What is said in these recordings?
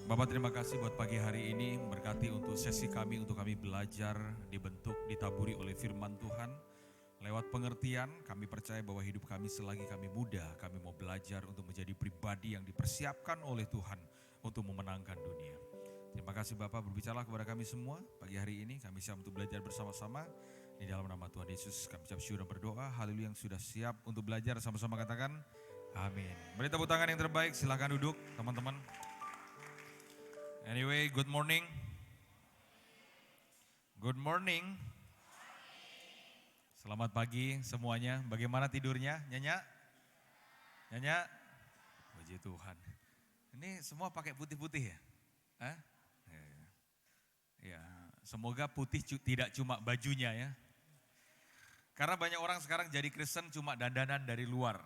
Bapak terima kasih buat pagi hari ini, berkati untuk sesi kami, untuk kami belajar, dibentuk, ditaburi oleh firman Tuhan. Lewat pengertian, kami percaya bahwa hidup kami selagi kami muda, kami mau belajar untuk menjadi pribadi yang dipersiapkan oleh Tuhan untuk memenangkan dunia. Terima kasih Bapak berbicaralah kepada kami semua pagi hari ini, kami siap untuk belajar bersama-sama. Di dalam nama Tuhan Yesus kami ucap syukur dan berdoa, haleluya yang sudah siap untuk belajar sama-sama katakan amin. Beri tepuk tangan yang terbaik, silakan duduk teman-teman. Anyway, good morning. Good morning. Selamat pagi semuanya. Bagaimana tidurnya? Nyanyi? Nyanyi? Puji Tuhan. Ini semua pakai putih-putih ya? Hah? Ya, semoga putih tidak cuma bajunya ya. Karena banyak orang sekarang jadi Kristen cuma dandanan dari luar.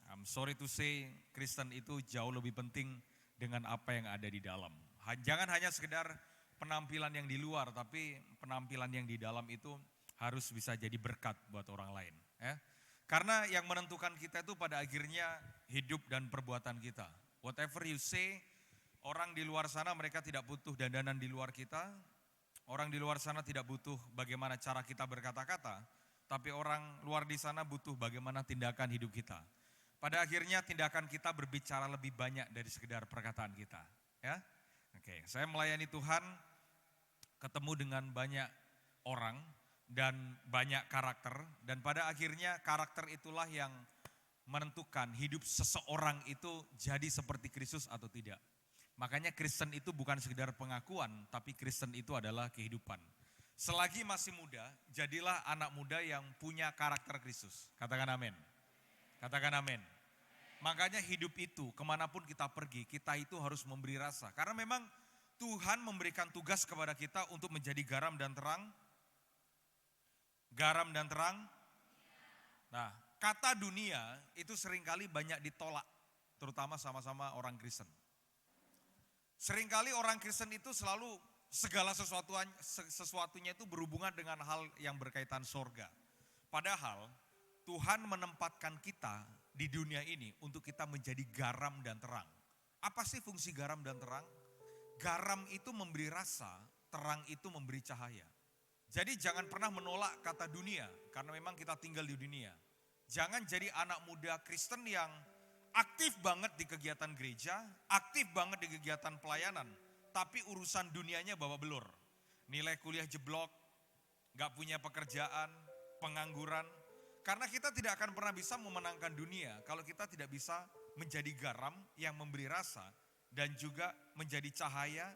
I'm sorry to say, Kristen itu jauh lebih penting dengan apa yang ada di dalam. Jangan hanya sekedar penampilan yang di luar, tapi penampilan yang di dalam itu harus bisa jadi berkat buat orang lain. Ya. Karena yang menentukan kita itu pada akhirnya hidup dan perbuatan kita. Whatever you say, orang di luar sana mereka tidak butuh dandanan di luar kita. Orang di luar sana tidak butuh bagaimana cara kita berkata-kata, tapi orang luar di sana butuh bagaimana tindakan hidup kita. Pada akhirnya tindakan kita berbicara lebih banyak dari sekedar perkataan kita. Ya. Oke, saya melayani Tuhan, ketemu dengan banyak orang dan banyak karakter, dan pada akhirnya karakter itulah yang menentukan hidup seseorang itu jadi seperti Kristus atau tidak. Makanya Kristen itu bukan sekedar pengakuan, tapi Kristen itu adalah kehidupan. Selagi masih muda, jadilah anak muda yang punya karakter Kristus. Katakan amin. Katakan amin. Makanya hidup itu, kemanapun kita pergi, kita itu harus memberi rasa. Karena memang Tuhan memberikan tugas kepada kita untuk menjadi garam dan terang. Garam dan terang. Nah, kata dunia itu seringkali banyak ditolak, terutama sama-sama orang Kristen. Seringkali orang Kristen itu selalu segala sesuatunya itu berhubungan dengan hal yang berkaitan sorga. Padahal Tuhan menempatkan kita di dunia ini untuk kita menjadi garam dan terang. Apa sih fungsi garam dan terang? Garam itu memberi rasa, terang itu memberi cahaya. Jadi jangan pernah menolak kata dunia, karena memang kita tinggal di dunia. Jangan jadi anak muda Kristen yang aktif banget di kegiatan gereja, aktif banget di kegiatan pelayanan, tapi urusan dunianya bawa belur. Nilai kuliah jeblok, gak punya pekerjaan, pengangguran. Karena kita tidak akan pernah bisa memenangkan dunia kalau kita tidak bisa menjadi garam yang memberi rasa dan juga menjadi cahaya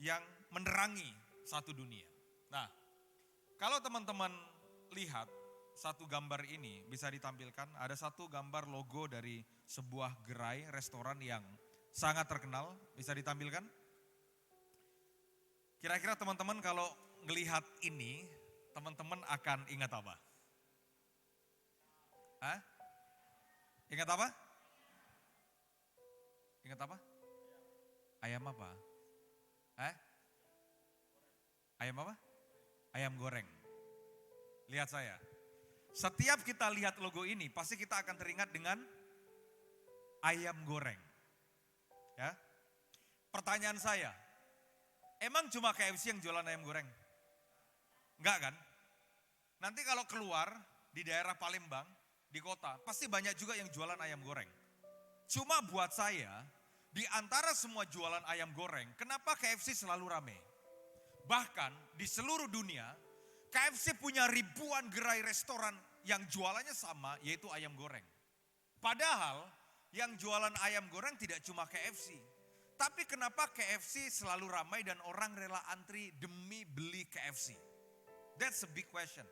yang menerangi satu dunia. Nah, kalau teman-teman lihat satu gambar ini bisa ditampilkan, ada satu gambar logo dari sebuah gerai restoran yang sangat terkenal, bisa ditampilkan? Kira-kira teman-teman kalau ngelihat ini, teman-teman akan ingat apa? Hah? Ingat apa? Ingat apa? Ayam apa? Hah? Ayam apa? Ayam goreng. Lihat saya. Setiap kita lihat logo ini, pasti kita akan teringat dengan ayam goreng. Ya. Pertanyaan saya, emang cuma KFC yang jualan ayam goreng? Enggak kan? Nanti kalau keluar di daerah Palembang, di kota, pasti banyak juga yang jualan ayam goreng. Cuma buat saya, di antara semua jualan ayam goreng, kenapa KFC selalu rame? Bahkan di seluruh dunia, KFC punya ribuan gerai restoran yang jualannya sama, yaitu ayam goreng. Padahal yang jualan ayam goreng tidak cuma KFC. Tapi kenapa KFC selalu ramai dan orang rela antri demi beli KFC? That's a big question.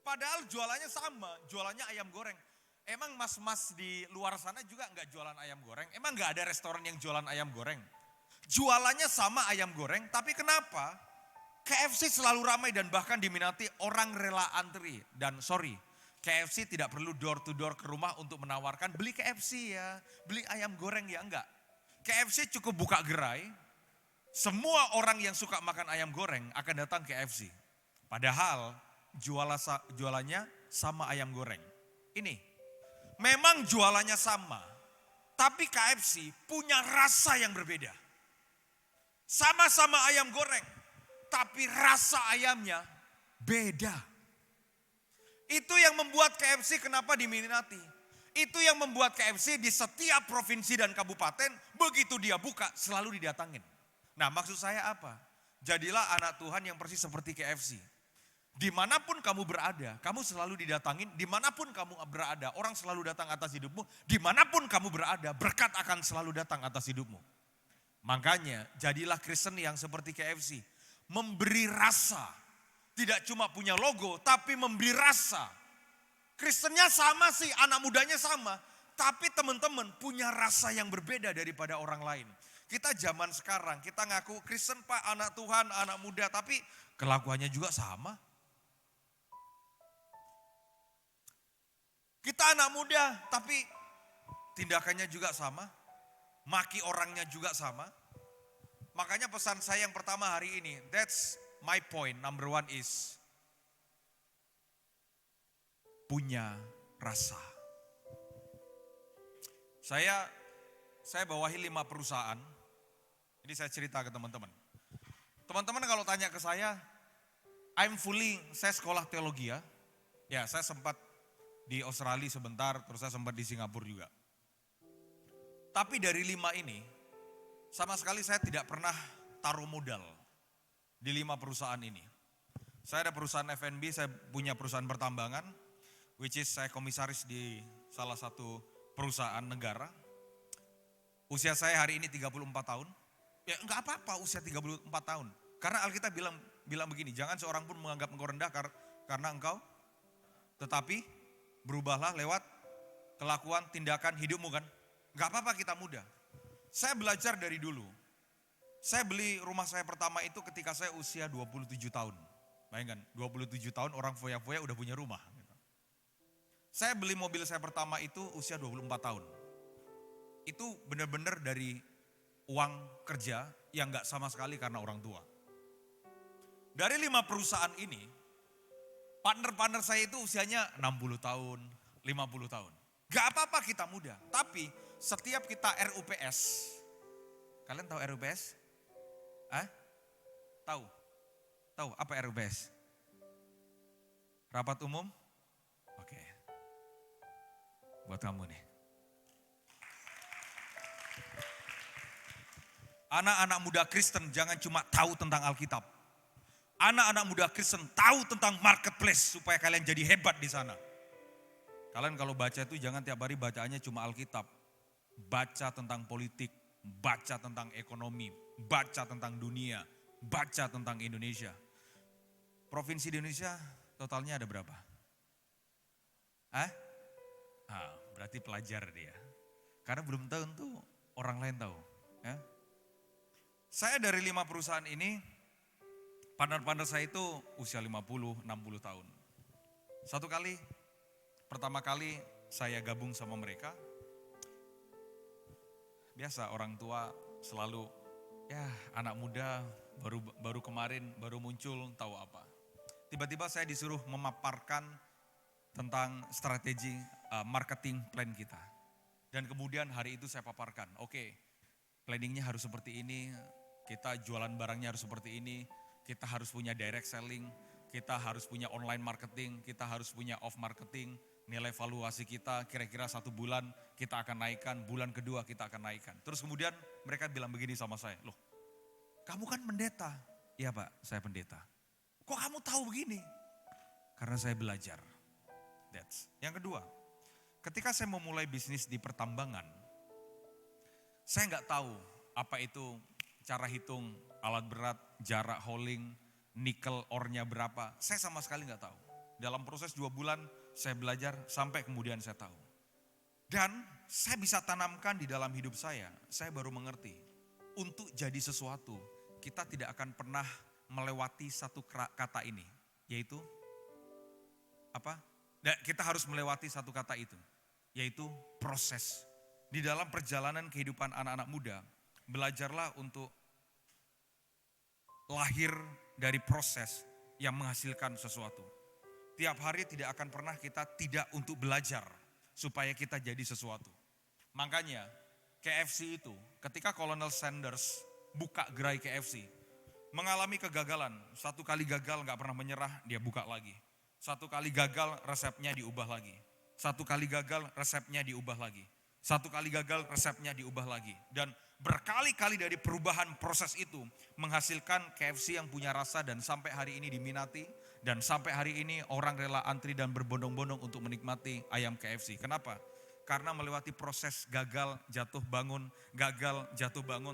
Padahal jualannya sama, jualannya ayam goreng. Emang mas-mas di luar sana juga enggak jualan ayam goreng? Emang enggak ada restoran yang jualan ayam goreng? Jualannya sama ayam goreng, tapi kenapa KFC selalu ramai dan bahkan diminati orang rela antri? Dan sorry, KFC tidak perlu door to door ke rumah untuk menawarkan beli KFC ya, beli ayam goreng ya, enggak. KFC cukup buka gerai, semua orang yang suka makan ayam goreng akan datang ke KFC. Padahal jualannya sama ayam goreng. Ini, memang jualannya sama, tapi KFC punya rasa yang berbeda. Sama-sama ayam goreng, tapi rasa ayamnya beda. Itu yang membuat KFC kenapa diminati. Itu yang membuat KFC di setiap provinsi dan kabupaten, begitu dia buka selalu didatangin. Nah, maksud saya apa? Jadilah anak Tuhan yang persis seperti KFC. Dimanapun kamu berada, kamu selalu didatangin. Dimanapun kamu berada, orang selalu datang atas hidupmu. Dimanapun kamu berada, berkat akan selalu datang atas hidupmu. Makanya jadilah Kristen yang seperti KFC. Memberi rasa. Tidak cuma punya logo, tapi memberi rasa. Kristennya sama sih, anak mudanya sama. Tapi teman-teman punya rasa yang berbeda daripada orang lain. Kita zaman sekarang, kita ngaku Kristen Pak, anak Tuhan, anak muda. Tapi kelakuannya juga sama. Kita anak muda, tapi tindakannya juga sama. Maki orangnya juga sama. Makanya pesan saya yang pertama hari ini, that's my point, number one is punya rasa. Saya bawahi 5 perusahaan, ini saya cerita ke teman-teman. Teman-teman kalau tanya ke saya saya sekolah teologi ya saya sempat di Australia sebentar, terus saya sempat di Singapura juga. Tapi dari 5 ini, sama sekali saya tidak pernah taruh modal di 5 perusahaan ini. Saya ada perusahaan F&B, saya punya perusahaan pertambangan, which is saya komisaris di salah satu perusahaan negara. Usia saya hari ini 34 tahun. Ya enggak apa-apa usia 34 tahun. Karena Alkitab bilang begini, jangan seorang pun menganggap engkau rendah karena engkau, tetapi berubahlah lewat kelakuan, tindakan, hidupmu kan. Gak apa-apa kita muda. Saya belajar dari dulu. Saya beli rumah saya pertama itu ketika saya usia 27 tahun. Bayangkan, 27 tahun orang foya-foya udah punya rumah. Saya beli mobil saya pertama itu usia 24 tahun. Itu benar-benar dari uang kerja yang gak sama sekali karena orang tua. Dari 5 perusahaan ini, partner-partner saya itu usianya 60 tahun, 50 tahun. Gak apa-apa kita muda, tapi setiap kita RUPS. Kalian tahu RUPS? Tahu? Tahu apa RUPS? Rapat umum? Oke. Buat kamu nih. Anak-anak muda Kristen jangan cuma tahu tentang Alkitab. Anak-anak muda Kristen tahu tentang marketplace supaya kalian jadi hebat di sana. Kalian kalau baca itu jangan tiap hari bacaannya cuma Alkitab. Baca tentang politik, baca tentang ekonomi, baca tentang dunia, baca tentang Indonesia. Provinsi di Indonesia totalnya ada berapa? Berarti pelajar dia. Karena belum tahu tuh orang lain tahu. Ya. Saya dari 5 perusahaan ini, partner-partner saya itu usia 50, 60 tahun. Pertama kali saya gabung sama mereka, biasa orang tua selalu, ya anak muda baru kemarin, baru muncul, tahu apa. Tiba-tiba saya disuruh memaparkan tentang strategi marketing plan kita. Dan kemudian hari itu saya paparkan, oke, planningnya harus seperti ini, kita jualan barangnya harus seperti ini, kita harus punya direct selling, kita harus punya online marketing, kita harus punya off marketing, nilai valuasi kita kira-kira 1 bulan kita akan naikkan, bulan kedua kita akan naikkan. Terus kemudian mereka bilang begini sama saya, loh kamu kan pendeta. Iya Pak, saya pendeta. Kok kamu tahu begini? Karena saya belajar. Yang kedua, ketika saya memulai bisnis di pertambangan, saya nggak tahu apa itu cara hitung alat berat, jarak hauling, nikel ore-nya berapa. Saya sama sekali nggak tahu. Dalam proses 2 bulan saya belajar sampai kemudian saya tahu. Dan saya bisa tanamkan di dalam hidup saya baru mengerti. Untuk jadi sesuatu, kita tidak akan pernah melewati satu kata ini. Yaitu, apa? Kita harus melewati satu kata itu. Yaitu proses. Di dalam perjalanan kehidupan anak-anak muda, belajarlah untuk lahir dari proses yang menghasilkan sesuatu. Tiap hari tidak akan pernah kita tidak untuk belajar supaya kita jadi sesuatu. Makanya KFC itu ketika Colonel Sanders buka gerai KFC. Mengalami kegagalan, satu kali gagal gak pernah menyerah, dia buka lagi. Satu kali gagal, resepnya diubah lagi. Satu kali gagal, resepnya diubah lagi. Satu kali gagal, resepnya diubah lagi. Dan berkali-kali dari perubahan proses itu menghasilkan KFC yang punya rasa dan sampai hari ini diminati. Dan sampai hari ini orang rela antri dan berbondong-bondong untuk menikmati ayam KFC. Kenapa? Karena melewati proses gagal, jatuh bangun,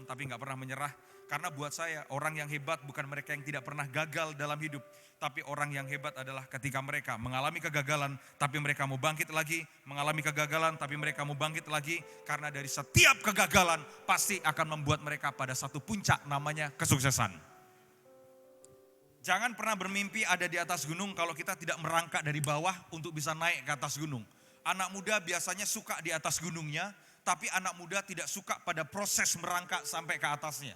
tapi gak pernah menyerah. Karena buat saya orang yang hebat bukan mereka yang tidak pernah gagal dalam hidup. Tapi orang yang hebat adalah ketika mereka mengalami kegagalan, tapi mereka mau bangkit lagi. Mengalami kegagalan, tapi mereka mau bangkit lagi. Karena dari setiap kegagalan pasti akan membuat mereka pada satu puncak namanya kesuksesan. Jangan pernah bermimpi ada di atas gunung kalau kita tidak merangkak dari bawah untuk bisa naik ke atas gunung. Anak muda biasanya suka di atas gunungnya, tapi anak muda tidak suka pada proses merangkak sampai ke atasnya.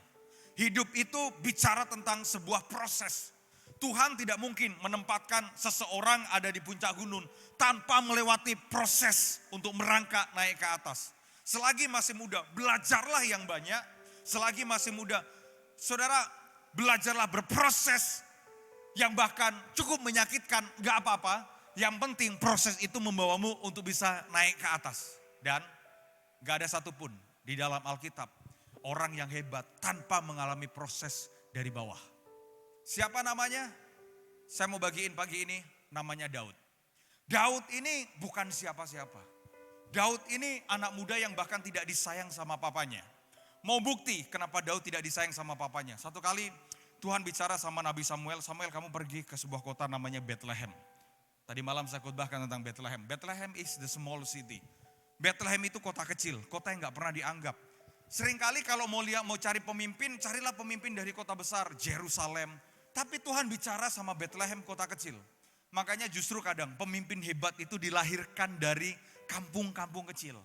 Hidup itu bicara tentang sebuah proses. Tuhan tidak mungkin menempatkan seseorang ada di puncak gunung tanpa melewati proses untuk merangkak naik ke atas. Selagi masih muda, belajarlah yang banyak. Selagi masih muda, saudara belajarlah berproses yang bahkan cukup menyakitkan, gak apa-apa. Yang penting proses itu membawamu untuk bisa naik ke atas. Dan gak ada satupun di dalam Alkitab orang yang hebat tanpa mengalami proses dari bawah. Siapa namanya? Saya mau bagiin pagi ini, namanya Daud. Daud ini bukan siapa-siapa. Daud ini anak muda yang bahkan tidak disayang sama papanya. Mau bukti kenapa Daud tidak disayang sama papanya. Satu kali Tuhan bicara sama Nabi Samuel, Samuel kamu pergi ke sebuah kota namanya Bethlehem. Tadi malam saya khotbahkan tentang Bethlehem. Bethlehem is the small city. Bethlehem itu kota kecil, kota yang gak pernah dianggap. Seringkali kalau mau cari pemimpin, carilah pemimpin dari kota besar, Yerusalem. Tapi Tuhan bicara sama Bethlehem, kota kecil. Makanya justru kadang pemimpin hebat itu dilahirkan dari kampung-kampung kecil.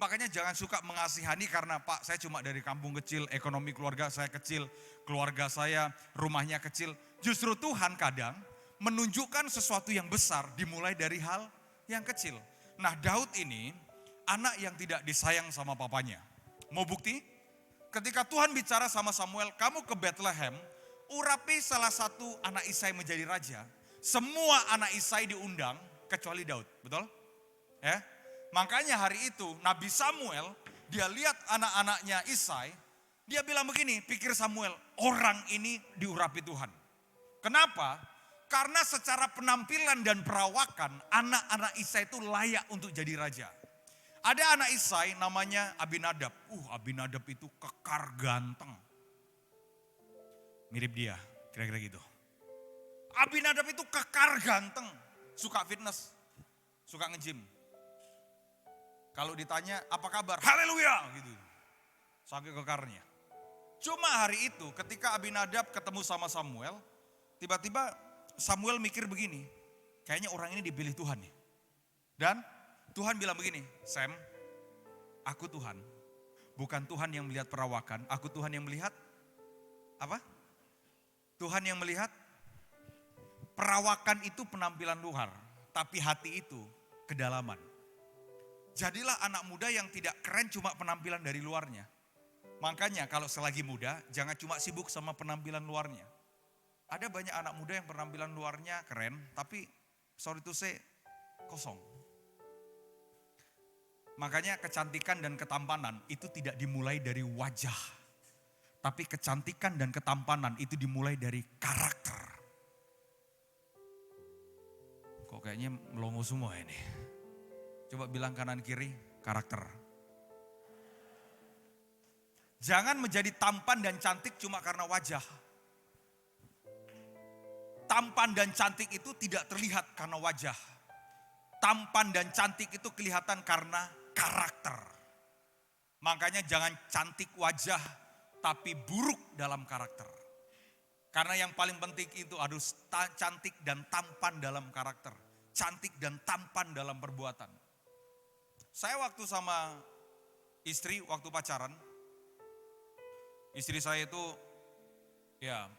Makanya jangan suka mengasihani karena Pak saya cuma dari kampung kecil, ekonomi keluarga saya kecil, keluarga saya rumahnya kecil. Justru Tuhan kadang menunjukkan sesuatu yang besar dimulai dari hal yang kecil. Nah Daud ini anak yang tidak disayang sama papanya. Mau bukti? Ketika Tuhan bicara sama Samuel, kamu ke Bethlehem, urapi salah satu anak Isai menjadi raja. Semua anak Isai diundang kecuali Daud, betul? Ya. Makanya hari itu Nabi Samuel, dia lihat anak-anaknya Isai, dia bilang begini, pikir Samuel, orang ini diurapi Tuhan. Kenapa? Karena secara penampilan dan perawakan, anak-anak Isai itu layak untuk jadi raja. Ada anak Isai namanya Abinadab. Abinadab itu kekar ganteng. Mirip dia, kira-kira gitu. Abinadab itu kekar ganteng. Suka fitness, suka nge-gym. Kalau ditanya, apa kabar? Haleluya! Gitu. Saking kekarnya. Cuma hari itu ketika Abinadab ketemu sama Samuel, tiba-tiba Samuel mikir begini, kayaknya orang ini dipilih Tuhan nih. Dan Tuhan bilang begini, Sam, aku Tuhan, bukan Tuhan yang melihat perawakan, aku Tuhan yang melihat apa? Tuhan yang melihat perawakan itu penampilan luar, tapi hati itu kedalaman. Jadilah anak muda yang tidak keren cuma penampilan dari luarnya. Makanya kalau selagi muda, jangan cuma sibuk sama penampilan luarnya. Ada banyak anak muda yang penampilan luarnya keren, tapi sorry to say, kosong. Makanya kecantikan dan ketampanan itu tidak dimulai dari wajah. Tapi kecantikan dan ketampanan itu dimulai dari karakter. Kok kayaknya melongo semua ini. Coba bilang kanan kiri, karakter. Jangan menjadi tampan dan cantik cuma karena wajah. Tampan dan cantik itu tidak terlihat karena wajah. Tampan dan cantik itu kelihatan karena karakter. Makanya jangan cantik wajah tapi buruk dalam karakter. Karena yang paling penting itu harus cantik dan tampan dalam karakter. Cantik dan tampan dalam perbuatan. Saya waktu sama istri, waktu pacaran. Istri saya itu ya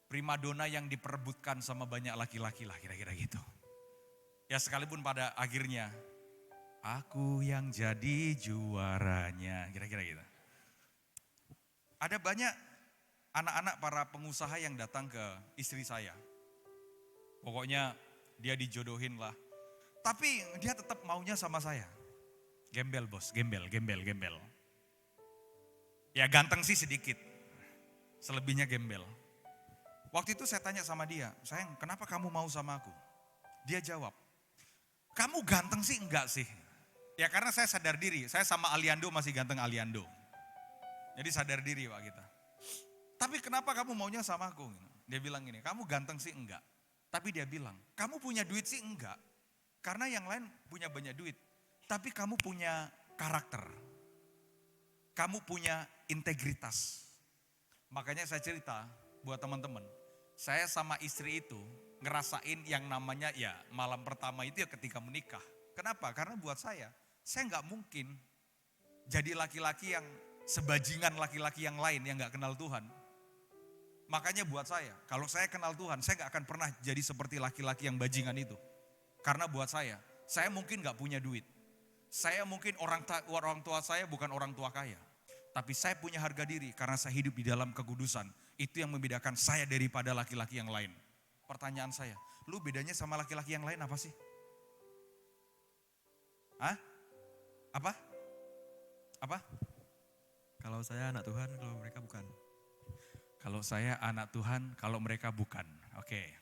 primadona yang diperebutkan sama banyak laki-laki lah kira-kira gitu. Ya sekalipun pada akhirnya aku yang jadi juaranya, kira-kira gitu. Ada banyak anak-anak para pengusaha yang datang ke istri saya. Pokoknya dia dijodohin lah. Tapi dia tetap maunya sama saya. Gembel bos, gembel. Ya ganteng sih sedikit, selebihnya gembel. Waktu itu saya tanya sama dia, sayang kenapa kamu mau sama aku? Dia jawab, kamu ganteng sih enggak sih? Ya karena saya sadar diri, saya sama Aliando masih ganteng Aliando. Jadi sadar diri Pak kita. Tapi kenapa kamu maunya sama aku? Dia bilang gini, kamu ganteng sih enggak. Tapi dia bilang, kamu punya duit sih enggak. Karena yang lain punya banyak duit. Tapi kamu punya karakter. Kamu punya integritas. Makanya saya cerita buat teman-teman. Saya sama istri itu ngerasain yang namanya ya malam pertama itu ya ketika menikah. Kenapa? Karena buat saya nggak mungkin jadi laki-laki yang sebajingan laki-laki yang lain yang nggak kenal Tuhan. Makanya buat saya, kalau saya kenal Tuhan, saya nggak akan pernah jadi seperti laki-laki yang bajingan itu. Karena buat saya mungkin nggak punya duit. Saya mungkin orang tua saya bukan orang tua kaya. Tapi saya punya harga diri karena saya hidup di dalam kekudusan. Itu yang membedakan saya daripada laki-laki yang lain. Pertanyaan saya, lu bedanya sama laki-laki yang lain apa sih? Hah? Apa? Kalau saya anak Tuhan, kalau mereka bukan. Kalau saya anak Tuhan, kalau mereka bukan. Oke.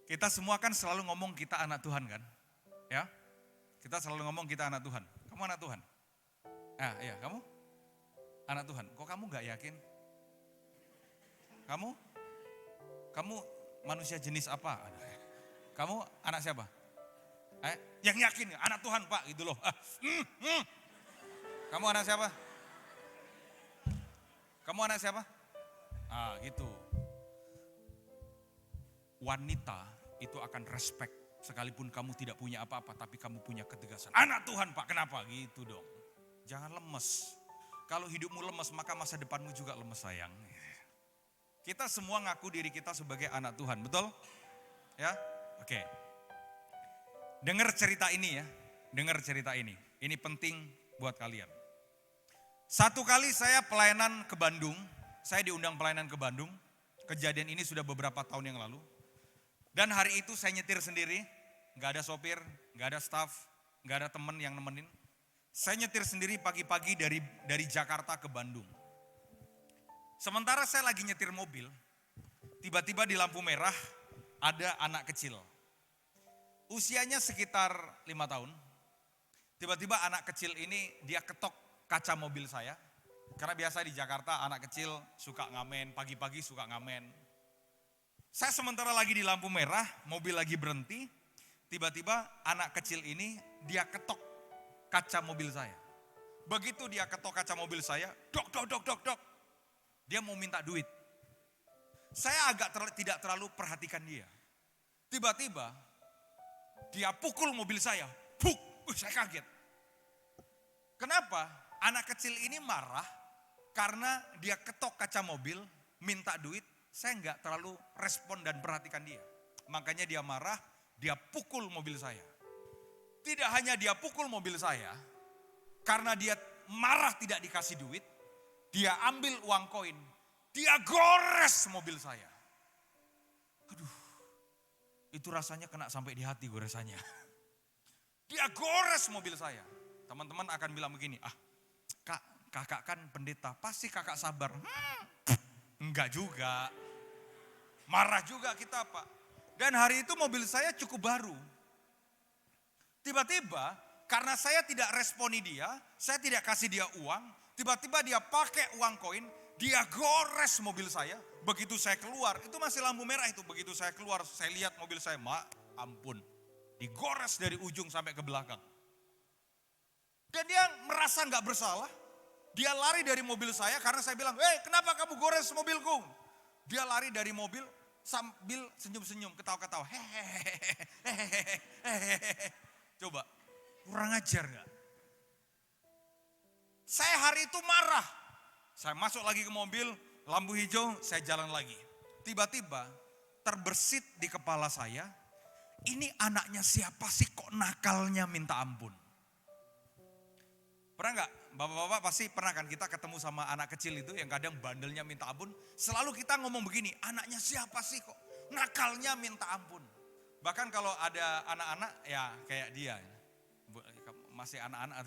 Kita semua kan selalu ngomong kita anak Tuhan kan? Ya? Kita selalu ngomong kita anak Tuhan. Kamu anak Tuhan? Iya, kamu? Anak Tuhan. Kok kamu gak yakin? Kamu manusia jenis apa? Kamu anak siapa? Yang yakin, anak Tuhan Pak, gitu loh. Kamu anak siapa? Kamu anak siapa? Gitu. Wanita itu akan respect sekalipun kamu tidak punya apa-apa, tapi kamu punya ketegasan. Anak Tuhan Pak, kenapa? Gitu dong. Jangan lemes. Kalau hidupmu lemes, maka masa depanmu juga lemes sayang. Kita semua ngaku diri kita sebagai anak Tuhan, betul? Ya, oke. Dengar cerita ini ya, dengar cerita ini. Ini penting buat kalian. Satu kali saya pelayanan ke Bandung, saya diundang pelayanan ke Bandung. Kejadian ini sudah beberapa tahun yang lalu. Dan hari itu saya nyetir sendiri, gak ada sopir, gak ada staff, gak ada temen yang nemenin. Saya nyetir sendiri pagi-pagi dari Jakarta ke Bandung. Sementara saya lagi nyetir mobil, tiba-tiba di lampu merah ada anak kecil. Usianya sekitar 5 tahun. Tiba-tiba anak kecil ini dia ketok kaca mobil saya. Karena biasa di Jakarta anak kecil suka ngamen, pagi-pagi suka ngamen. Saya sementara lagi di lampu merah, mobil lagi berhenti. Tiba-tiba anak kecil ini dia ketok kaca mobil saya. Begitu dia ketok kaca mobil saya, dok. Dia mau minta duit. Saya agak tidak terlalu perhatikan dia. Tiba-tiba dia pukul mobil saya. Puk, saya kaget. Kenapa? Anak kecil ini marah karena dia ketok kaca mobil, minta duit. Saya nggak terlalu respon dan perhatikan dia. Makanya dia marah, dia pukul mobil saya. Tidak hanya dia pukul mobil saya, karena dia marah tidak dikasih duit, dia ambil uang koin, dia gores mobil saya. Aduh, itu rasanya kena sampai di hati goresannya. Dia gores mobil saya. Teman-teman akan bilang begini, kakak kan pendeta, pasti kakak sabar. Enggak juga, marah juga kita Pak. Dan hari itu mobil saya cukup baru. Tiba-tiba karena saya tidak responi dia, saya tidak kasih dia uang, tiba-tiba dia pakai uang koin, dia gores mobil saya. Begitu saya keluar, itu masih lampu merah itu. Begitu saya keluar, saya lihat mobil saya, ampun. Digores dari ujung sampai ke belakang. Dan dia merasa gak bersalah. Dia lari dari mobil saya karena saya bilang, kenapa kamu gores mobilku? Dia lari dari mobil sambil senyum-senyum, ketawa-ketawa. Coba, kurang ajar gak? Saya hari itu marah. Saya masuk lagi ke mobil, lampu hijau, saya jalan lagi. Tiba-tiba terbersit di kepala saya, ini anaknya siapa sih kok nakalnya minta ampun? Pernah nggak? Bapak-bapak pasti pernah kan, kita ketemu sama anak kecil itu yang kadang bandelnya minta ampun. Selalu kita ngomong begini, anaknya siapa sih kok nakalnya minta ampun. Bahkan kalau ada anak-anak ya kayak dia. Masih anak-anak.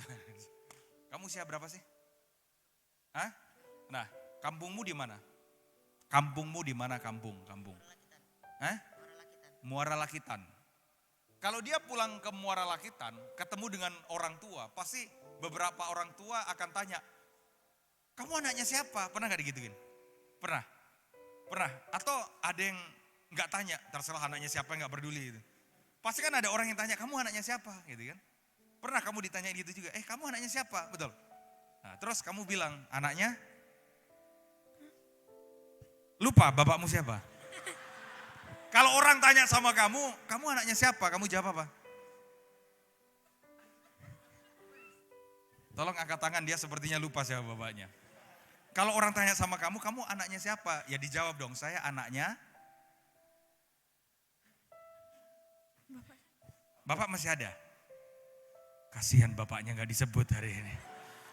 Kamu usia berapa sih? Hah? Nah, kampungmu di mana? Kampungmu di mana kampung? Hah? Muara Lakitan. Kalau dia pulang ke Muara Lakitan, ketemu dengan orang tua, pasti beberapa orang tua akan tanya, kamu anaknya siapa? Pernah gak digituin? Pernah? Pernah? Atau ada yang gak tanya, terserah anaknya siapa, gak peduli gitu. Pasti kan ada orang yang tanya, kamu anaknya siapa? Gitu kan. Pernah kamu ditanya gitu juga, kamu anaknya siapa? Betul. Nah, terus kamu bilang, anaknya? Lupa bapakmu siapa? Kalau orang tanya sama kamu anaknya siapa? Kamu jawab apa? Tolong angkat tangan, dia sepertinya lupa siapa bapaknya. Kalau orang tanya sama kamu anaknya siapa? Ya dijawab dong, saya anaknya. Bapak masih ada? Kasihan bapaknya gak disebut hari ini.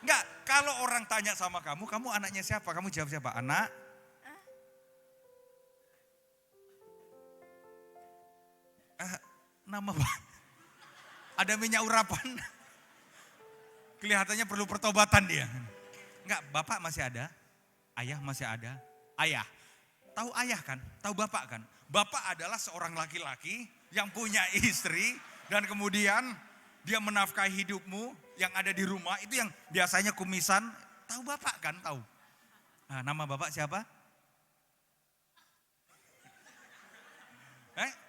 Enggak, kalau orang tanya sama kamu anaknya siapa? Kamu jawab siapa? Anak? Nama Pak. Ada minyak urapan. Kelihatannya perlu pertobatan dia. Enggak, bapak masih ada. Ayah masih ada. Ayah. Tahu ayah kan? Tahu bapak kan? Bapak adalah seorang laki-laki yang punya istri. Dan kemudian dia menafkahi hidupmu yang ada di rumah. Itu yang biasanya kumisan. Tahu bapak kan? Tahu. Nah, nama bapak siapa?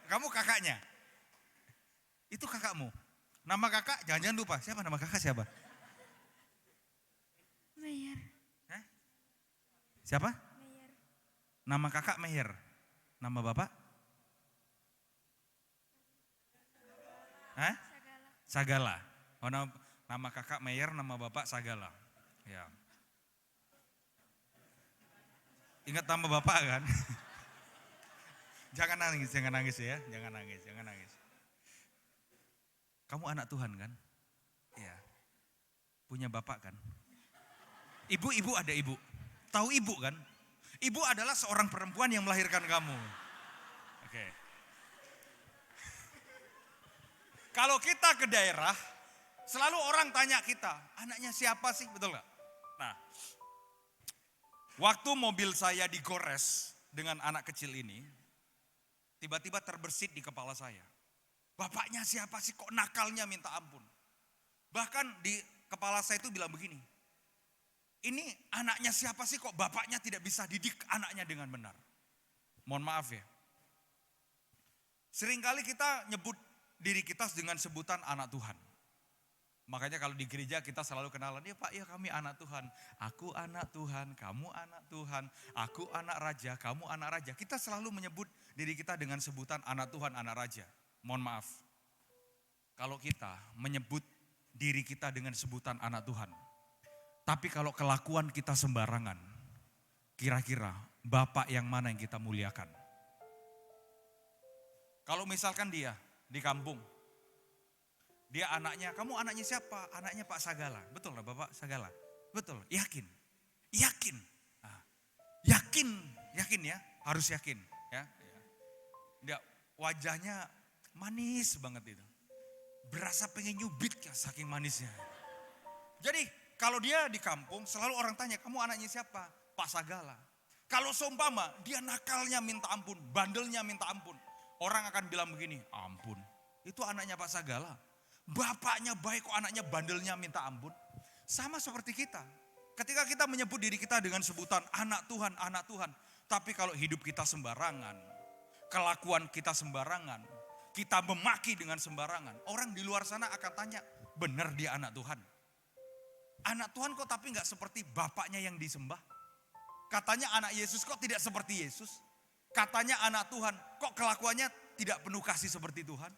Kamu kakaknya? Itu kakakmu. Nama kakak jangan-jangan lupa. Siapa nama kakak siapa? Meyer. Siapa? Meyer. Nama kakak Meyer. Nama bapak? Sagala. Oh, nama kakak Meyer, nama bapak Sagala. Ya. Ingat nama bapak kan? Jangan nangis ya. Jangan nangis. Kamu anak Tuhan kan? Iya. Punya bapak kan? Ibu ada ibu. Tahu ibu kan? Ibu adalah seorang perempuan yang melahirkan kamu. Oke. Kalau kita ke daerah, selalu orang tanya kita, anaknya siapa sih? Betul gak? Nah, waktu mobil saya digores dengan anak kecil ini, tiba-tiba terbersit di kepala saya. Bapaknya siapa sih kok nakalnya minta ampun? Bahkan di kepala saya itu bilang begini, ini anaknya siapa sih kok bapaknya tidak bisa didik anaknya dengan benar? Mohon maaf ya. Seringkali kita nyebut diri kita dengan sebutan anak Tuhan. Makanya kalau di gereja kita selalu kenalan, ya Pak, ya kami anak Tuhan. Aku anak Tuhan, kamu anak Tuhan. Aku anak raja, kamu anak raja. Kita selalu menyebut diri kita dengan sebutan anak Tuhan, anak raja. Mohon maaf, kalau kita menyebut diri kita dengan sebutan anak Tuhan. Tapi kalau kelakuan kita sembarangan, kira-kira Bapak yang mana yang kita muliakan? Kalau misalkan dia di kampung, dia anaknya, kamu anaknya siapa? Anaknya Pak Sagala. Betul lah Bapak Sagala? Betul, yakin. Nah, yakin ya, harus yakin. Ya. Dia wajahnya manis banget itu. Berasa pengen nyubit ya saking manisnya. Jadi kalau dia di kampung selalu orang tanya, kamu anaknya siapa? Pak Sagala. Kalau seumpama dia nakalnya minta ampun, bandelnya minta ampun. Orang akan bilang begini, ampun itu anaknya Pak Sagala. Bapaknya baik kok anaknya bandelnya minta ampun. Sama seperti kita. Ketika kita menyebut diri kita dengan sebutan anak Tuhan. Tapi kalau hidup kita sembarangan, kelakuan kita sembarangan, kita memaki dengan sembarangan. Orang di luar sana akan tanya, benar dia anak Tuhan? Anak Tuhan kok tapi gak seperti bapaknya yang disembah? Katanya anak Yesus kok tidak seperti Yesus? Katanya anak Tuhan, kok kelakuannya tidak penuh kasih seperti Tuhan?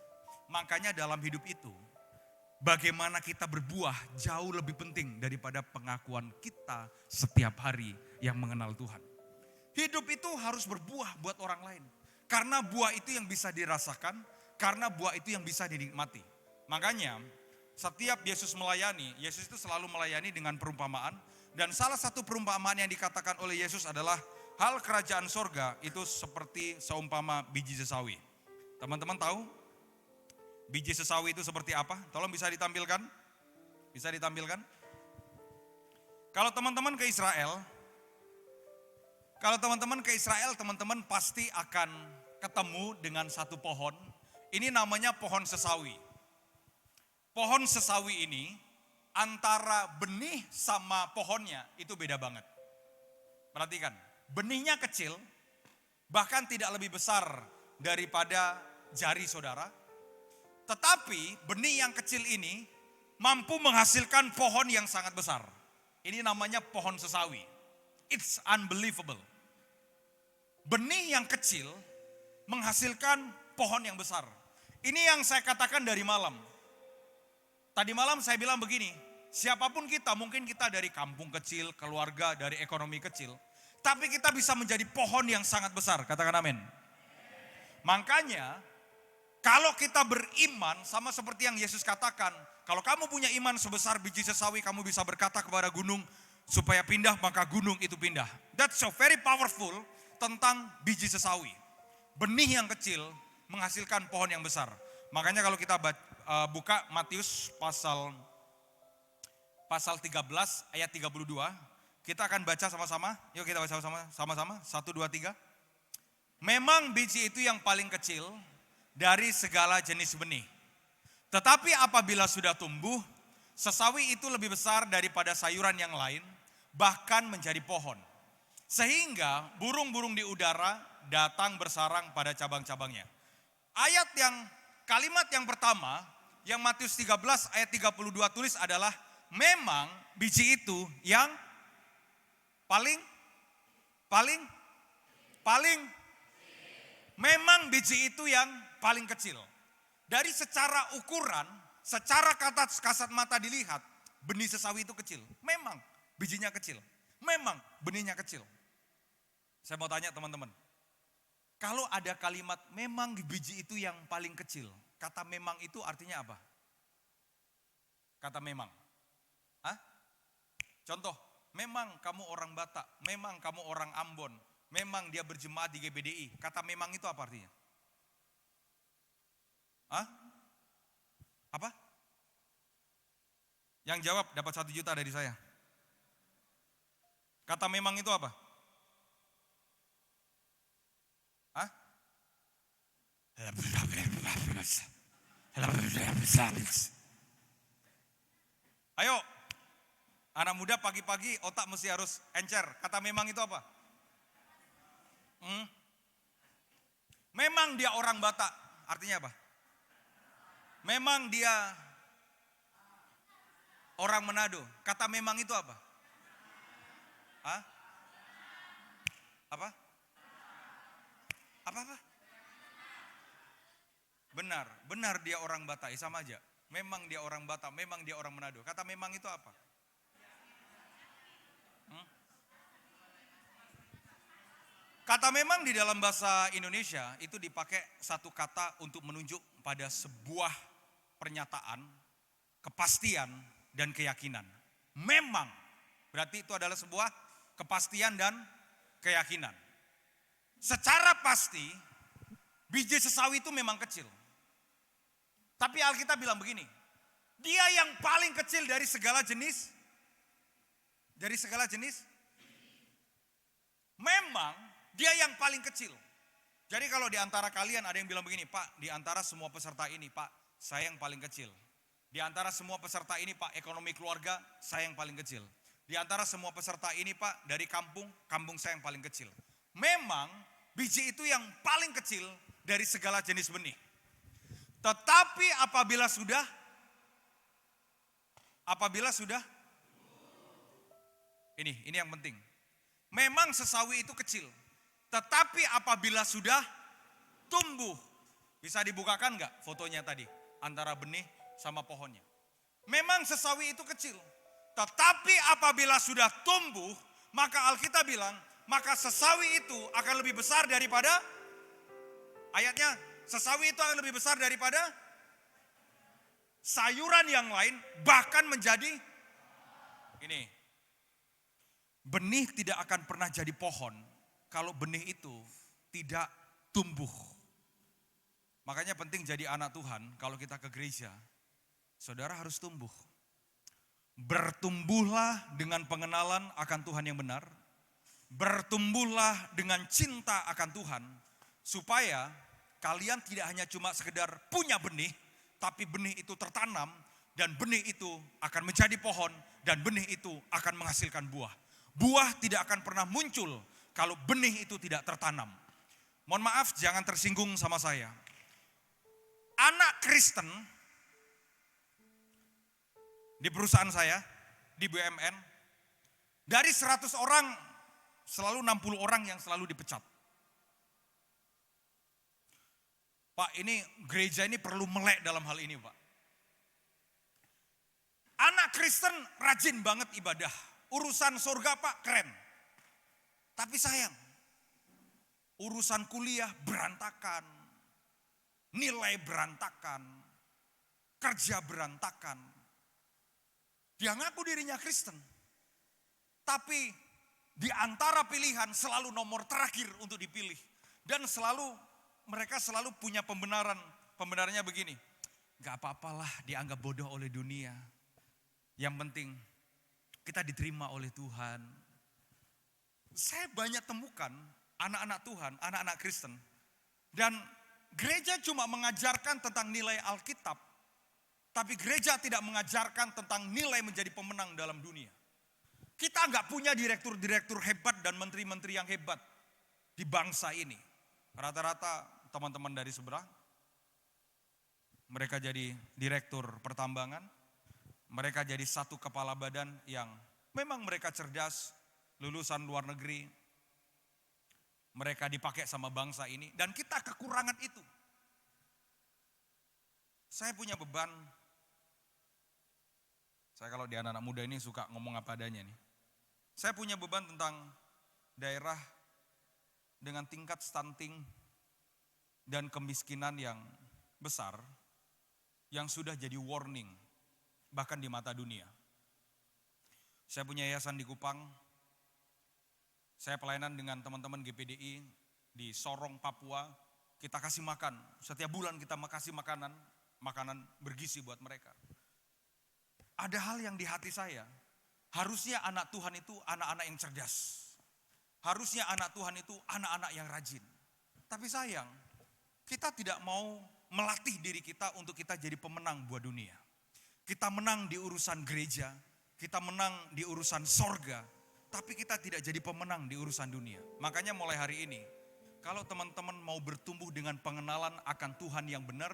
Makanya dalam hidup itu, bagaimana kita berbuah jauh lebih penting daripada pengakuan kita setiap hari yang mengenal Tuhan. Hidup itu harus berbuah buat orang lain. Karena buah itu yang bisa dirasakan, karena buah itu yang bisa dinikmati. Makanya setiap Yesus melayani, Yesus itu selalu melayani dengan perumpamaan. Dan salah satu perumpamaan yang dikatakan oleh Yesus adalah hal kerajaan sorga itu seperti seumpama biji sesawi. Teman-teman tahu biji sesawi itu seperti apa? Tolong bisa ditampilkan? Bisa ditampilkan? Kalau teman-teman ke Israel, teman-teman pasti akan ketemu dengan satu pohon. Ini namanya pohon sesawi. Pohon sesawi ini antara benih sama pohonnya itu beda banget. Perhatikan, benihnya kecil, bahkan tidak lebih besar daripada jari saudara. Tetapi benih yang kecil ini mampu menghasilkan pohon yang sangat besar. Ini namanya pohon sesawi. It's unbelievable. Benih yang kecil menghasilkan pohon yang besar. Ini yang saya katakan dari malam. Tadi malam saya bilang begini, siapapun kita, mungkin kita dari kampung kecil, keluarga, dari ekonomi kecil. Tapi kita bisa menjadi pohon yang sangat besar, katakan amin. Makanya, kalau kita beriman, sama seperti yang Yesus katakan, kalau kamu punya iman sebesar biji sesawi, kamu bisa berkata kepada gunung, supaya pindah, maka gunung itu pindah. That's so very powerful tentang biji sesawi. Benih yang kecil menghasilkan pohon yang besar. Makanya kalau kita buka Matius pasal 13 ayat 32, kita akan baca sama-sama. Yuk kita baca sama-sama. 1, 2, 3. Memang biji itu yang paling kecil dari segala jenis benih. Tetapi apabila sudah tumbuh, sesawi itu lebih besar daripada sayuran yang lain, bahkan menjadi pohon. Sehingga burung-burung di udara datang bersarang pada cabang-cabangnya. Kalimat yang pertama, yang Matius 13 ayat 32 tulis adalah, memang biji itu yang memang biji itu yang paling kecil. Dari secara ukuran, secara kasat mata dilihat, benih sesawi itu kecil. Memang bijinya kecil. Memang benihnya kecil. Saya mau tanya teman-teman. Kalau ada kalimat memang biji itu yang paling kecil. Kata memang itu artinya apa? Kata memang. Hah? Contoh, memang kamu orang Batak, memang kamu orang Ambon, memang dia berjemaat di GBDI. Kata memang itu apa artinya? Hah? Apa? Yang jawab dapat 1 juta dari saya. Kata memang itu apa? Hah? Ayo, anak muda pagi-pagi otak mesti harus encer. Kata memang itu apa? Memang dia orang Batak, artinya apa? Memang dia orang Manado. Kata memang itu apa? Hah? Apa? Apa? Benar dia orang Batak, sama aja. Memang dia orang Batak, memang dia orang Manado. Kata memang itu apa? Kata memang di dalam bahasa Indonesia itu dipakai satu kata untuk menunjuk pada sebuah pernyataan, kepastian, dan keyakinan. Memang, berarti itu adalah sebuah kepastian dan keyakinan. Secara pasti, biji sesawi itu memang kecil. Tapi Alkitab bilang begini, dia yang paling kecil dari segala jenis. Memang dia yang paling kecil. Jadi kalau di antara kalian ada yang bilang begini, Pak, di antara semua peserta ini, Pak, saya yang paling kecil. Di antara semua peserta ini, Pak, ekonomi keluarga, saya yang paling kecil. Di antara semua peserta ini, Pak, dari kampung saya yang paling kecil. Memang biji itu yang paling kecil dari segala jenis benih. Tetapi apabila sudah ini yang penting. Memang sesawi itu kecil, tetapi apabila sudah tumbuh, bisa dibukakan enggak fotonya tadi antara benih sama pohonnya? Memang sesawi itu kecil, tetapi apabila sudah tumbuh, maka Alkitab bilang, maka sesawi itu akan lebih besar daripada, ayatnya, sesawi itu akan lebih besar daripada sayuran yang lain, bahkan menjadi ini. Benih tidak akan pernah jadi pohon kalau benih itu tidak tumbuh. Makanya penting jadi anak Tuhan, kalau kita ke gereja, saudara harus tumbuh. Bertumbuhlah dengan pengenalan akan Tuhan yang benar. Bertumbuhlah dengan cinta akan Tuhan. Supaya kalian tidak hanya cuma sekedar punya benih, tapi benih itu tertanam dan benih itu akan menjadi pohon dan benih itu akan menghasilkan buah. Buah tidak akan pernah muncul kalau benih itu tidak tertanam. Mohon maaf, jangan tersinggung sama saya. Anak Kristen di perusahaan saya, di BUMN, dari 100 orang, selalu 60 orang yang selalu dipecat. Pak, ini gereja ini perlu melek dalam hal ini, Pak. Anak Kristen rajin banget ibadah. Urusan surga, Pak, keren. Tapi sayang, urusan kuliah berantakan. Nilai berantakan. Kerja berantakan. Dia ngaku dirinya Kristen. Tapi di antara pilihan selalu nomor terakhir untuk dipilih. Dan mereka selalu punya pembenaran. Pembenarannya begini. Gak apa-apalah dianggap bodoh oleh dunia. Yang penting kita diterima oleh Tuhan. Saya banyak temukan anak-anak Tuhan, anak-anak Kristen. Dan gereja cuma mengajarkan tentang nilai Alkitab. Tapi gereja tidak mengajarkan tentang nilai menjadi pemenang dalam dunia. Kita nggak punya direktur-direktur hebat dan menteri-menteri yang hebat di bangsa ini. Rata-rata teman-teman dari seberang, mereka jadi direktur pertambangan, mereka jadi satu kepala badan yang memang mereka cerdas, lulusan luar negeri, mereka dipakai sama bangsa ini, dan kita kekurangan itu. Saya punya beban. Saya kalau di anak-anak muda ini suka ngomong apa adanya nih. Saya punya beban tentang daerah dengan tingkat stunting dan kemiskinan yang besar, yang sudah jadi warning, bahkan di mata dunia. Saya punya yayasan di Kupang, saya pelayanan dengan teman-teman GPDI di Sorong, Papua, kita kasih makan, setiap bulan kita kasih makanan bergizi buat mereka. Ada hal yang di hati saya, harusnya anak Tuhan itu anak-anak yang cerdas. Harusnya anak Tuhan itu anak-anak yang rajin. Tapi sayang, kita tidak mau melatih diri kita untuk kita jadi pemenang buat dunia. Kita menang di urusan gereja, kita menang di urusan sorga, tapi kita tidak jadi pemenang di urusan dunia. Makanya mulai hari ini, kalau teman-teman mau bertumbuh dengan pengenalan akan Tuhan yang benar,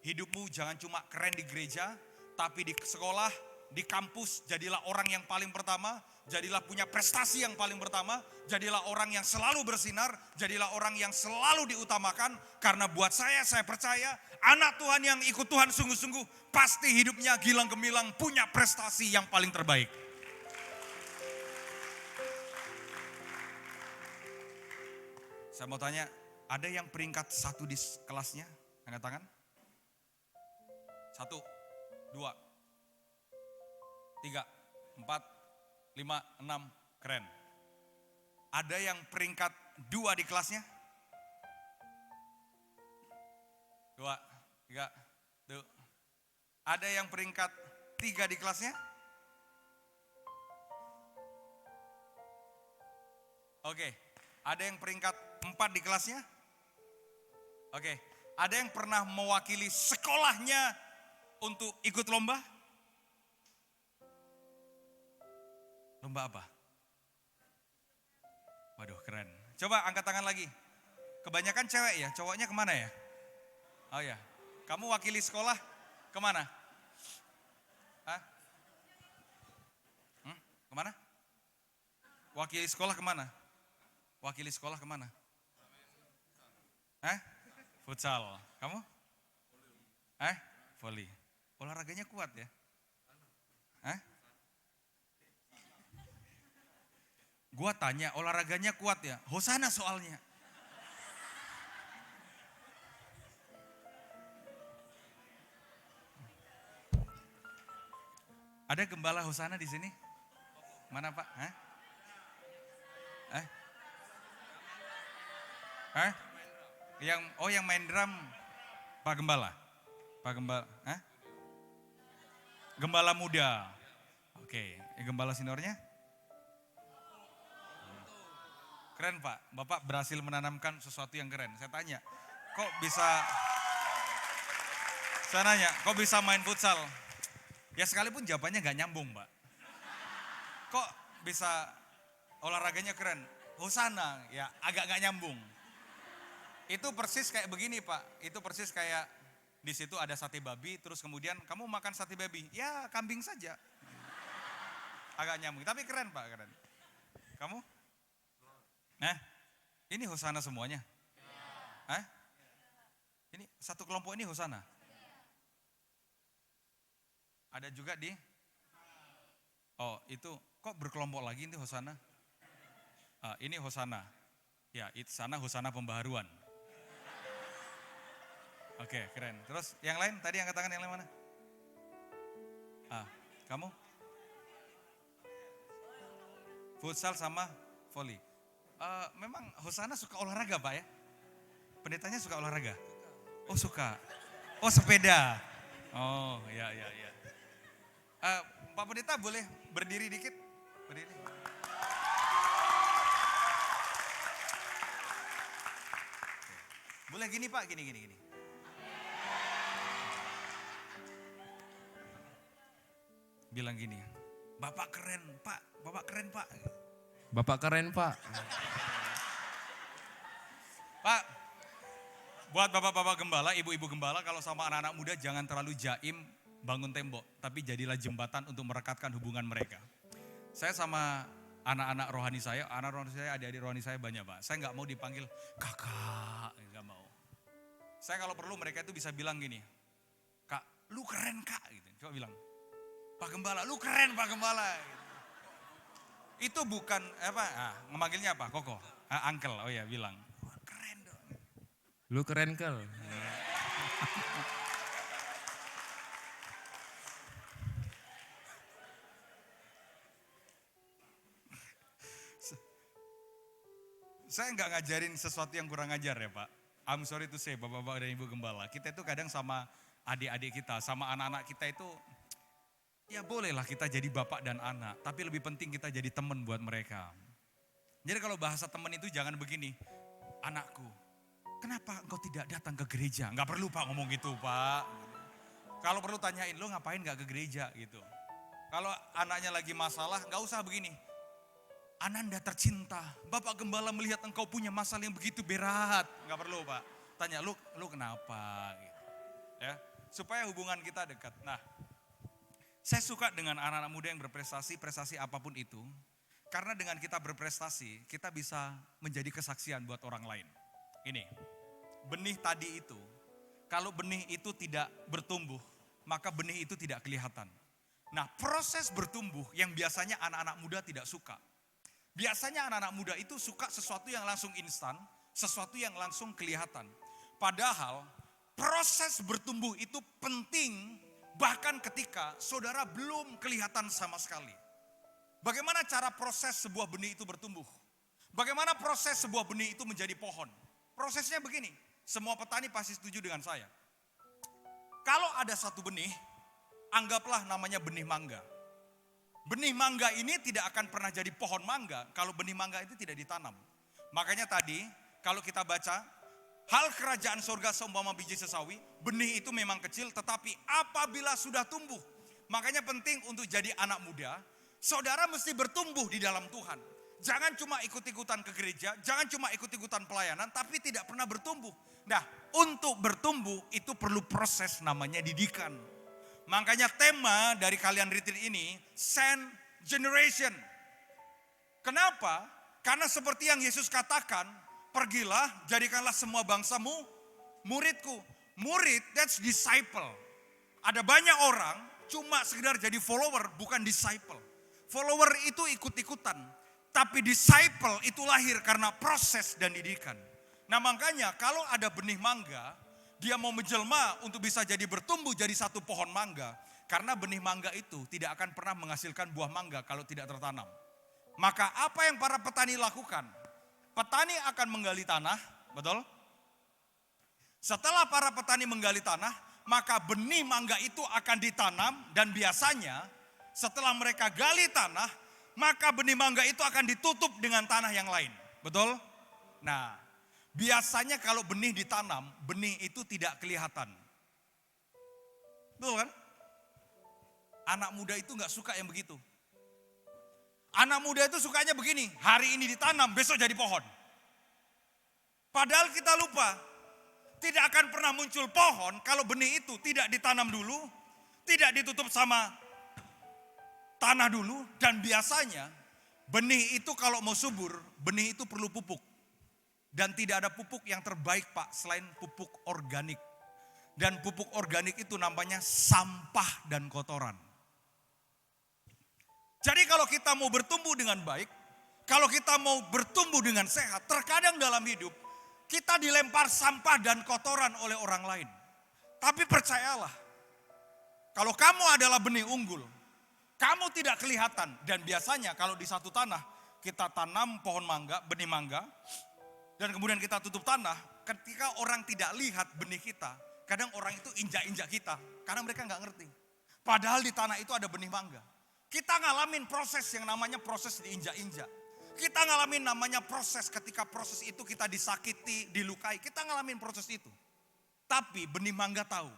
hidupmu jangan cuma keren di gereja, tapi di sekolah, di kampus, jadilah orang yang paling pertama, jadilah punya prestasi yang paling pertama, jadilah orang yang selalu bersinar, jadilah orang yang selalu diutamakan. Karena buat saya percaya, anak Tuhan yang ikut Tuhan sungguh-sungguh, pasti hidupnya gilang gemilang, punya prestasi yang paling terbaik. Saya mau tanya, ada yang peringkat 1 di kelasnya? Angkat tangan. 1, 2, 3, 4, 5, 6, keren. Ada yang peringkat 2 di kelasnya? 2, 3, tuh. Ada yang peringkat 3 di kelasnya? Oke. Ada yang peringkat 4 di kelasnya? Oke. Ada yang pernah mewakili sekolahnya untuk ikut lomba? Lomba apa? Waduh, keren. Coba angkat tangan lagi. Kebanyakan cewek ya, cowoknya kemana ya? Oh ya, kamu wakili sekolah kemana? Hah? Kemana? Wakili sekolah kemana? Wakili sekolah kemana? Futsal. Kamu? Voli. Olahraganya kuat ya? Gua tanya, olahraganya kuat ya? Hosana soalnya. Ada gembala Hosana di sini? Mana Pak? Hah? Yang main drum Pak Gembala. Pak Gembala, Gembala muda. Oke, gembala seniornya? Keren Pak, Bapak berhasil menanamkan sesuatu yang keren. Saya tanya, kok bisa main futsal? Ya sekalipun jawabannya gak nyambung Pak. Kok bisa olahraganya keren? Hosana, ya agak gak nyambung. Itu persis kayak begini Pak, itu persis kayak di situ ada sate babi, terus kemudian kamu makan sate babi, ya kambing saja. Agak nyambung, tapi keren Pak, keren. Kamu? Ini Hosana semuanya? Ini satu kelompok ini Hosana? Ada juga di? Oh itu, kok berkelompok lagi ini Hosana? Ini Hosana, ya itu sana Hosana pembaharuan. Oke, keren. Terus yang lain, tadi angkat tangan yang lain mana? Kamu? Futsal sama volley. Memang Hosana suka olahraga Pak ya? Pendetanya suka olahraga? Oh suka. Oh sepeda. Oh ya. Pak Pendeta boleh berdiri dikit? Berdiri. Boleh gini Pak, gini. Bilang gini, Bapak keren Pak, Bapak keren Pak. Bapak keren Pak. Pak, buat bapak-bapak gembala, ibu-ibu gembala, kalau sama anak-anak muda jangan terlalu jaim bangun tembok, tapi jadilah jembatan untuk merekatkan hubungan mereka. Saya sama anak-anak rohani saya, adik-adik rohani saya banyak Pak. Saya nggak mau dipanggil kakak, nggak mau. Saya kalau perlu mereka itu bisa bilang gini, Kak, lu keren Kak, gitu. Coba bilang, Pak Gembala, lu keren Pak Gembala. Gitu. Itu bukan memanggilnya apa? Koko, uncle, oh ya bilang, keren dong. Lu keren Kel. Saya nggak ngajarin sesuatu yang kurang ajar ya Pak. I'm sorry to say bapak-bapak dan ibu gembala. Kita itu kadang sama adik-adik kita, sama anak-anak kita itu, ya bolehlah kita jadi bapak dan anak. Tapi lebih penting kita jadi teman buat mereka. Jadi kalau bahasa teman itu jangan begini, anakku, kenapa engkau tidak datang ke gereja? Nggak perlu Pak ngomong gitu Pak. Kalau perlu tanyain, lo ngapain nggak ke gereja gitu. Kalau anaknya lagi masalah, nggak usah begini. Ananda tercinta, Bapak Gembala melihat engkau punya masalah yang begitu berat. Nggak perlu Pak, tanya lu kenapa gitu. Ya, supaya hubungan kita dekat. Nah, saya suka dengan anak-anak muda yang berprestasi, prestasi apapun itu. Karena dengan kita berprestasi, kita bisa menjadi kesaksian buat orang lain. Ini, benih tadi itu, kalau benih itu tidak bertumbuh, maka benih itu tidak kelihatan. Nah, proses bertumbuh yang biasanya anak-anak muda tidak suka. Biasanya anak-anak muda itu suka sesuatu yang langsung instan, sesuatu yang langsung kelihatan. Padahal proses bertumbuh itu penting bahkan ketika saudara belum kelihatan sama sekali. Bagaimana cara proses sebuah benih itu bertumbuh? Bagaimana proses sebuah benih itu menjadi pohon? Prosesnya begini, semua petani pasti setuju dengan saya. Kalau ada satu benih, anggaplah namanya benih mangga. Benih mangga ini tidak akan pernah jadi pohon mangga kalau benih mangga itu tidak ditanam. Makanya tadi kalau kita baca hal kerajaan surga seumpama biji sesawi, benih itu memang kecil tetapi apabila sudah tumbuh. Makanya penting untuk jadi anak muda, saudara mesti bertumbuh di dalam Tuhan. Jangan cuma ikut-ikutan ke gereja, jangan cuma ikut-ikutan pelayanan tapi tidak pernah bertumbuh. Nah, untuk bertumbuh itu perlu proses namanya didikan. Makanya tema dari kalian retreat ini, Send Generation. Kenapa? Karena seperti yang Yesus katakan, pergilah, jadikanlah semua bangsamu muridku. Murid, that's disciple. Ada banyak orang cuma sekedar jadi follower, bukan disciple. Follower itu ikut-ikutan. Tapi disciple itu lahir karena proses dan didikan. Nah makanya kalau ada benih mangga, dia mau menjelma untuk bisa jadi bertumbuh jadi satu pohon mangga. Karena benih mangga itu tidak akan pernah menghasilkan buah mangga kalau tidak tertanam. Maka apa yang para petani lakukan? Petani akan menggali tanah, betul? Setelah para petani menggali tanah, maka benih mangga itu akan ditanam dan biasanya setelah mereka gali tanah, maka benih mangga itu akan ditutup dengan tanah yang lain. Betul? Nah, biasanya kalau benih ditanam, benih itu tidak kelihatan. Betul kan? Anak muda itu gak suka yang begitu. Anak muda itu sukanya begini, hari ini ditanam, besok jadi pohon. Padahal kita lupa, tidak akan pernah muncul pohon kalau benih itu tidak ditanam dulu, tidak ditutup sama tanah dulu, dan biasanya benih itu kalau mau subur, benih itu perlu pupuk. Dan tidak ada pupuk yang terbaik Pak selain pupuk organik. Dan pupuk organik itu namanya sampah dan kotoran. Jadi kalau kita mau bertumbuh dengan baik, kalau kita mau bertumbuh dengan sehat, terkadang dalam hidup kita dilempar sampah dan kotoran oleh orang lain. Tapi percayalah, kalau kamu adalah benih unggul, kamu tidak kelihatan. Dan biasanya kalau di satu tanah kita tanam pohon mangga, benih mangga, dan kemudian kita tutup tanah, ketika orang tidak lihat benih kita, kadang orang itu injak-injak kita, karena mereka nggak ngerti. Padahal di tanah itu ada benih mangga. Kita ngalamin proses yang namanya proses diinjak-injak. Kita ngalamin namanya proses ketika proses itu kita disakiti, dilukai. Kita ngalamin proses itu. Tapi benih mangga tahu,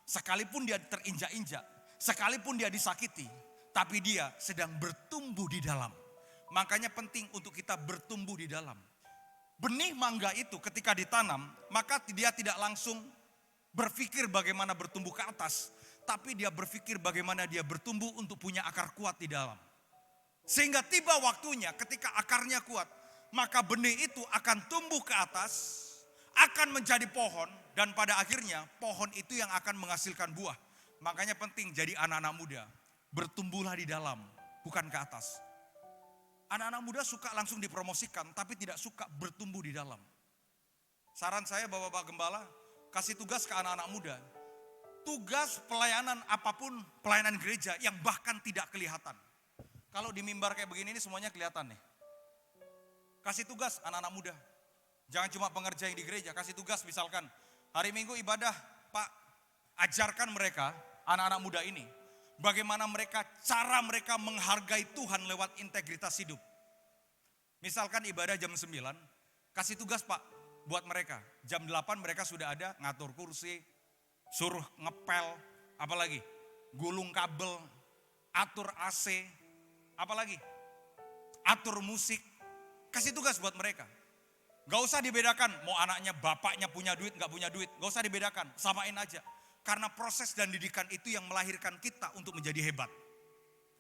sekalipun dia terinjak-injak, sekalipun dia disakiti, tapi dia sedang bertumbuh di dalam. Makanya penting untuk kita bertumbuh di dalam. Benih mangga itu ketika ditanam, maka dia tidak langsung berpikir bagaimana bertumbuh ke atas, tapi dia berpikir bagaimana dia bertumbuh untuk punya akar kuat di dalam. Sehingga tiba waktunya ketika akarnya kuat, maka benih itu akan tumbuh ke atas, akan menjadi pohon, dan pada akhirnya pohon itu yang akan menghasilkan buah. Makanya penting jadi anak-anak muda, bertumbuhlah di dalam, bukan ke atas. Anak-anak muda suka langsung dipromosikan, tapi tidak suka bertumbuh di dalam. Saran saya Bapak-Bapak Gembala, kasih tugas ke anak-anak muda. Tugas pelayanan apapun, pelayanan gereja yang bahkan tidak kelihatan. Kalau di mimbar kayak begini ini semuanya kelihatan nih. Kasih tugas anak-anak muda. Jangan cuma pengerja yang di gereja, kasih tugas misalkan hari Minggu ibadah, Pak, ajarkan mereka, anak-anak muda ini, bagaimana cara mereka menghargai Tuhan lewat integritas hidup. Misalkan ibadah jam 9, kasih tugas Pak buat mereka. Jam 8 mereka sudah ada ngatur kursi, suruh ngepel, apalagi gulung kabel, atur AC, apalagi atur musik. Kasih tugas buat mereka. Gak usah dibedakan, mau anaknya bapaknya punya duit, gak punya duit. Gak usah dibedakan, samain aja. Karena proses dan didikan itu yang melahirkan kita untuk menjadi hebat.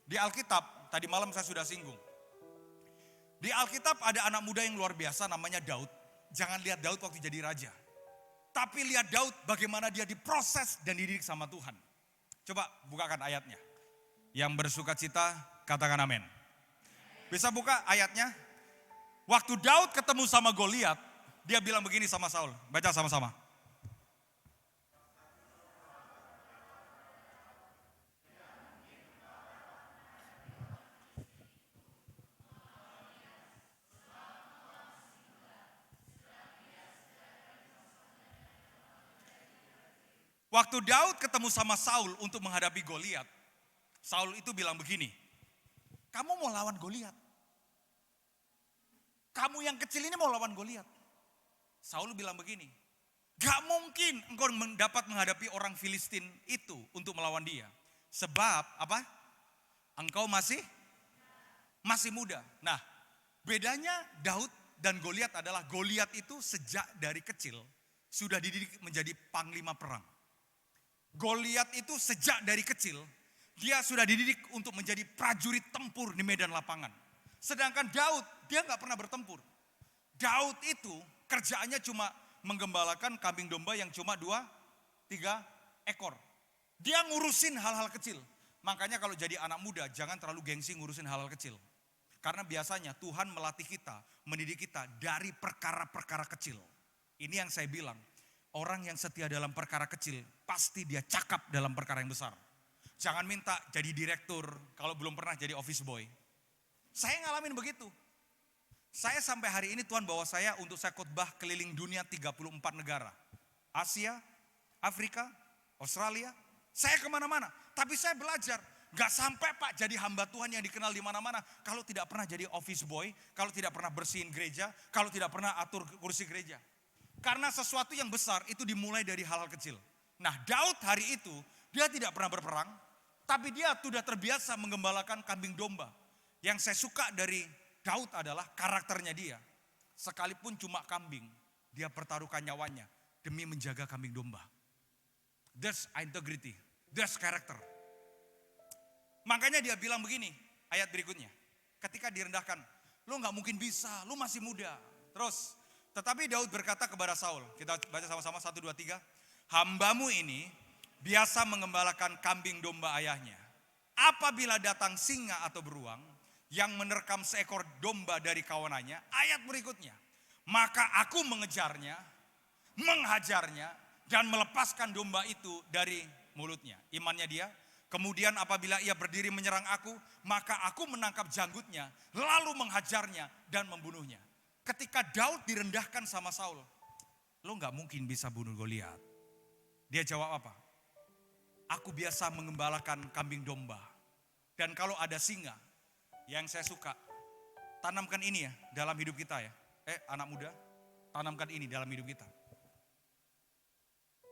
Di Alkitab, tadi malam saya sudah singgung. Di Alkitab ada anak muda yang luar biasa namanya Daud. Jangan lihat Daud waktu jadi raja. Tapi lihat Daud bagaimana dia diproses dan dididik sama Tuhan. Coba bukakan ayatnya. Yang bersuka cita katakan amin. Bisa buka ayatnya? Waktu Daud ketemu sama Goliat, dia bilang begini sama Saul. Baca sama-sama. Waktu Daud ketemu sama Saul untuk menghadapi Goliat, Saul itu bilang begini, kamu mau lawan Goliat? Kamu yang kecil ini mau lawan Goliat? Saul bilang begini, gak mungkin engkau dapat menghadapi orang Filistin itu untuk melawan dia. Sebab apa? Engkau masih muda. Nah, bedanya Daud dan Goliat adalah Goliat itu sejak dari kecil sudah dididik menjadi panglima perang. Goliat itu sejak dari kecil, dia sudah dididik untuk menjadi prajurit tempur di medan lapangan. Sedangkan Daud, dia gak pernah bertempur. Daud itu kerjaannya cuma menggembalakan kambing domba yang cuma 2-3 ekor. Dia ngurusin hal-hal kecil. Makanya kalau jadi anak muda, jangan terlalu gengsi ngurusin hal-hal kecil. Karena biasanya Tuhan melatih kita, mendidik kita dari perkara-perkara kecil. Ini yang saya bilang. Orang yang setia dalam perkara kecil, pasti dia cakap dalam perkara yang besar. Jangan minta jadi direktur kalau belum pernah jadi office boy. Saya ngalamin begitu. Saya sampai hari ini Tuhan bawa saya untuk saya khotbah keliling dunia 34 negara. Asia, Afrika, Australia. Saya kemana-mana. Tapi saya belajar. Gak sampai Pak jadi hamba Tuhan yang dikenal di mana-mana. Kalau tidak pernah jadi office boy. Kalau tidak pernah bersihin gereja. Kalau tidak pernah atur kursi gereja. Karena sesuatu yang besar itu dimulai dari hal-hal kecil. Nah Daud hari itu dia tidak pernah berperang. Tapi dia sudah terbiasa menggembalakan kambing domba. Yang saya suka dari Daud adalah karakternya dia. Sekalipun cuma kambing, dia pertaruhkan nyawanya demi menjaga kambing domba. That's integrity, that's character. Makanya dia bilang begini, ayat berikutnya. Ketika direndahkan, lu gak mungkin bisa, lu masih muda. Terus, tetapi Daud berkata kepada Saul, kita baca sama-sama 1, 2, 3. Hambamu ini biasa mengembalakan kambing domba ayahnya. Apabila datang singa atau beruang yang menerkam seekor domba dari kawanannya, ayat berikutnya. Maka aku mengejarnya, menghajarnya, dan melepaskan domba itu dari mulutnya. Imannya dia. Kemudian apabila ia berdiri menyerang aku, maka aku menangkap janggutnya, lalu menghajarnya dan membunuhnya. Ketika Daud direndahkan sama Saul, lo gak mungkin bisa bunuh Goliat. Dia jawab apa? Aku biasa mengembalakan kambing domba. Dan kalau ada singa, yang saya suka, tanamkan ini ya dalam hidup kita ya. Anak muda, tanamkan ini dalam hidup kita.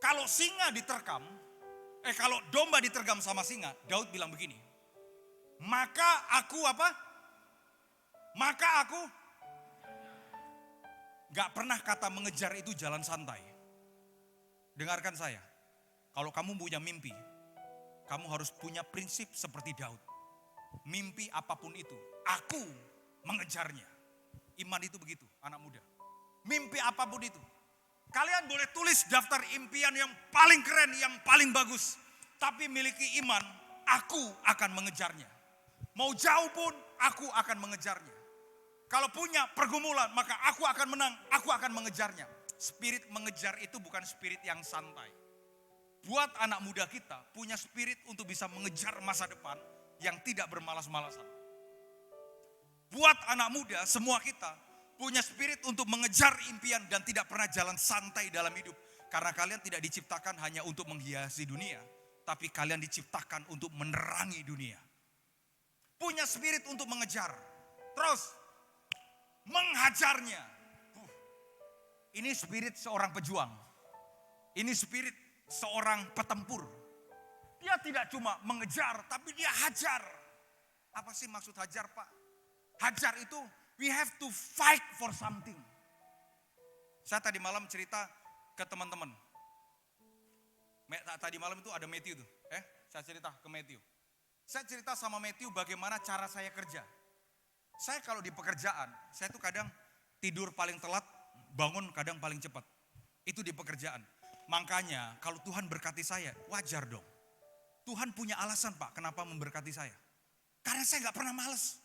Kalau singa diterkam, kalau domba diterkam sama singa, Daud bilang begini. Maka aku apa? Maka aku gak pernah kata mengejar itu jalan santai. Dengarkan saya. Kalau kamu punya mimpi, kamu harus punya prinsip seperti Daud. Mimpi apapun itu, aku mengejarnya. Iman itu begitu, anak muda. Mimpi apapun itu. Kalian boleh tulis daftar impian yang paling keren, yang paling bagus. Tapi miliki iman, aku akan mengejarnya. Mau jauh pun, aku akan mengejarnya. Kalau punya pergumulan, maka aku akan menang, aku akan mengejarnya. Spirit mengejar itu bukan spirit yang santai. Buat anak muda kita, punya spirit untuk bisa mengejar masa depan yang tidak bermalas-malasan. Buat anak muda, semua kita punya spirit untuk mengejar impian dan tidak pernah jalan santai dalam hidup. Karena kalian tidak diciptakan hanya untuk menghiasi dunia, tapi kalian diciptakan untuk menerangi dunia. Punya spirit untuk mengejar. Terus, menghajarnya. Ini spirit seorang pejuang. Ini spirit seorang petempur. Dia tidak cuma mengejar, tapi dia hajar. Apa sih maksud hajar, Pak? Hajar itu, we have to fight for something. Saya tadi malam cerita ke teman-teman. Tadi malam itu ada Matthew tuh. Saya cerita ke Matthew. Saya cerita sama Matthew bagaimana cara saya kerja. Saya kalau di pekerjaan, saya tuh kadang tidur paling telat, bangun kadang paling cepat. Itu di pekerjaan. Makanya kalau Tuhan berkati saya, wajar dong. Tuhan punya alasan Pak, kenapa memberkati saya. Karena saya gak pernah males.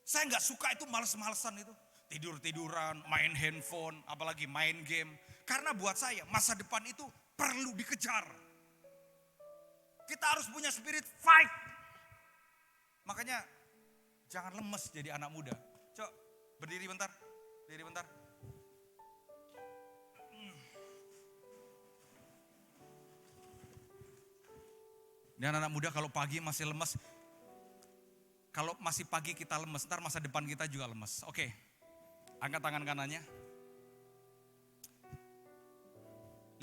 Saya gak suka itu males-malesan itu. Tidur-tiduran, main handphone, apalagi main game. Karena buat saya masa depan itu perlu dikejar. Kita harus punya spirit fight. Makanya jangan lemes jadi anak muda. Coba berdiri bentar, berdiri bentar. Dan anak muda kalau pagi masih lemes, kalau masih pagi kita lemes, ntar masa depan kita juga lemes. Oke, angkat tangan kanannya.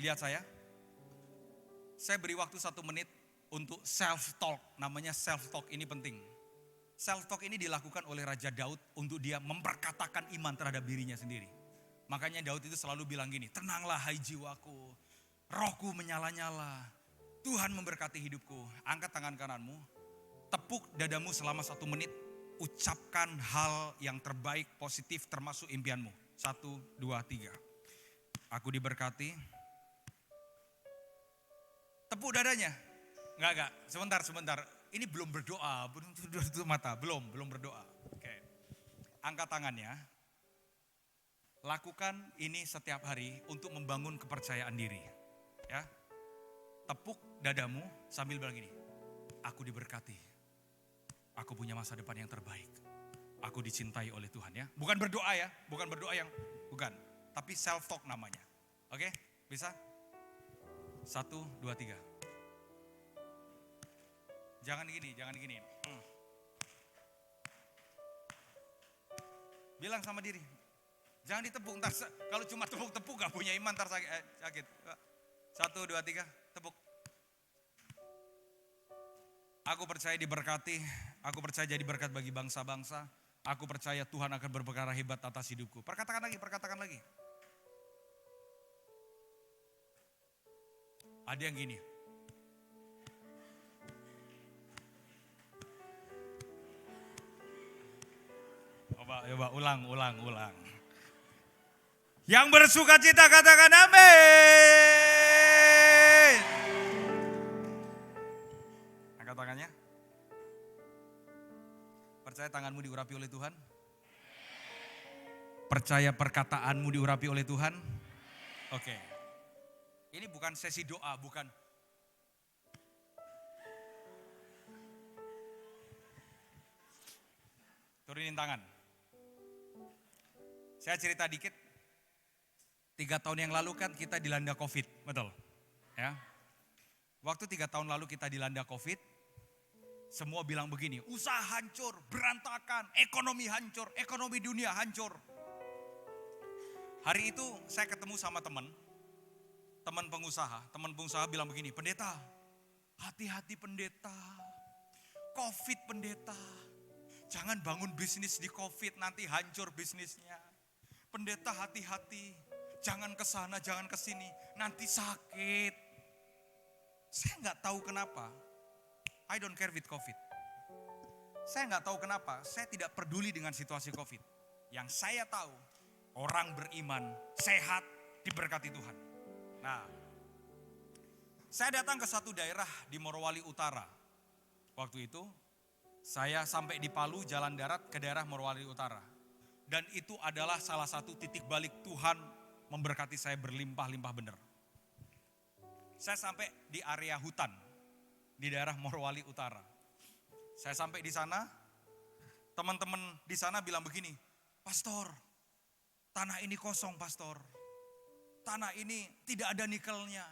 Lihat saya beri waktu 1 menit untuk self-talk, namanya self-talk ini penting. Self-talk ini dilakukan oleh Raja Daud untuk dia memperkatakan iman terhadap dirinya sendiri. Makanya Daud itu selalu bilang gini, tenanglah hai jiwaku, rohku menyala-nyala. Tuhan memberkati hidupku. Angkat tangan kananmu, tepuk dadamu selama 1 menit. Ucapkan hal yang terbaik, positif termasuk impianmu. 1, 2, 3. Aku diberkati. Tepuk dadanya. Enggak. Sebentar. Ini belum berdoa, belum tutup mata, belum berdoa. Oke. Angkat tangannya. Lakukan ini setiap hari untuk membangun kepercayaan diri. Ya. Tepuk dadamu sambil bilang gini. aku diberkati. Aku punya masa depan yang terbaik. Aku dicintai oleh Tuhan ya. Bukan berdoa ya, bukan berdoa yang, bukan. Tapi self talk namanya. Oke, bisa? 1, 2, 3. Jangan gini, jangan gini. Bilang sama diri, jangan ditepuk, ntar kalau cuma tepuk-tepuk gak punya iman, ntar sakit. 1, 2, 3, tepuk. Aku percaya diberkati, aku percaya jadi berkat bagi bangsa-bangsa. Aku percaya Tuhan akan berperkara hebat atas hidupku. Perkatakan lagi, perkatakan lagi. Ada yang gini. Coba ulang. Yang bersuka cita katakan amin. Angkat tangannya. Percaya tanganmu diurapi oleh Tuhan? Percaya perkataanmu diurapi oleh Tuhan? Oke. Ini bukan sesi doa, bukan. Turunin tangan. Saya cerita dikit. 3 tahun yang lalu kan kita dilanda COVID, betul? Ya. Waktu 3 tahun lalu kita dilanda COVID, semua bilang begini, usaha hancur, berantakan, ekonomi hancur, ekonomi dunia hancur. Hari itu saya ketemu sama teman pengusaha bilang begini, pendeta, hati-hati pendeta, COVID pendeta, jangan bangun bisnis di COVID, nanti hancur bisnisnya. Pendeta hati-hati, jangan ke sana, jangan ke sini, nanti sakit. Saya nggak tahu kenapa, I don't care with COVID. Saya nggak tahu kenapa, saya tidak peduli dengan situasi COVID. Yang saya tahu, orang beriman, sehat, diberkati Tuhan. Nah, saya datang ke satu daerah di Morowali Utara. Waktu itu, saya sampai di Palu, jalan darat ke daerah Morowali Utara. Dan itu adalah salah satu titik balik Tuhan memberkati saya berlimpah-limpah benar. Saya sampai di area hutan, di daerah Morowali Utara. Saya sampai di sana, teman-teman di sana bilang begini, Pastor, tanah ini kosong Pastor. Tanah ini tidak ada nikelnya.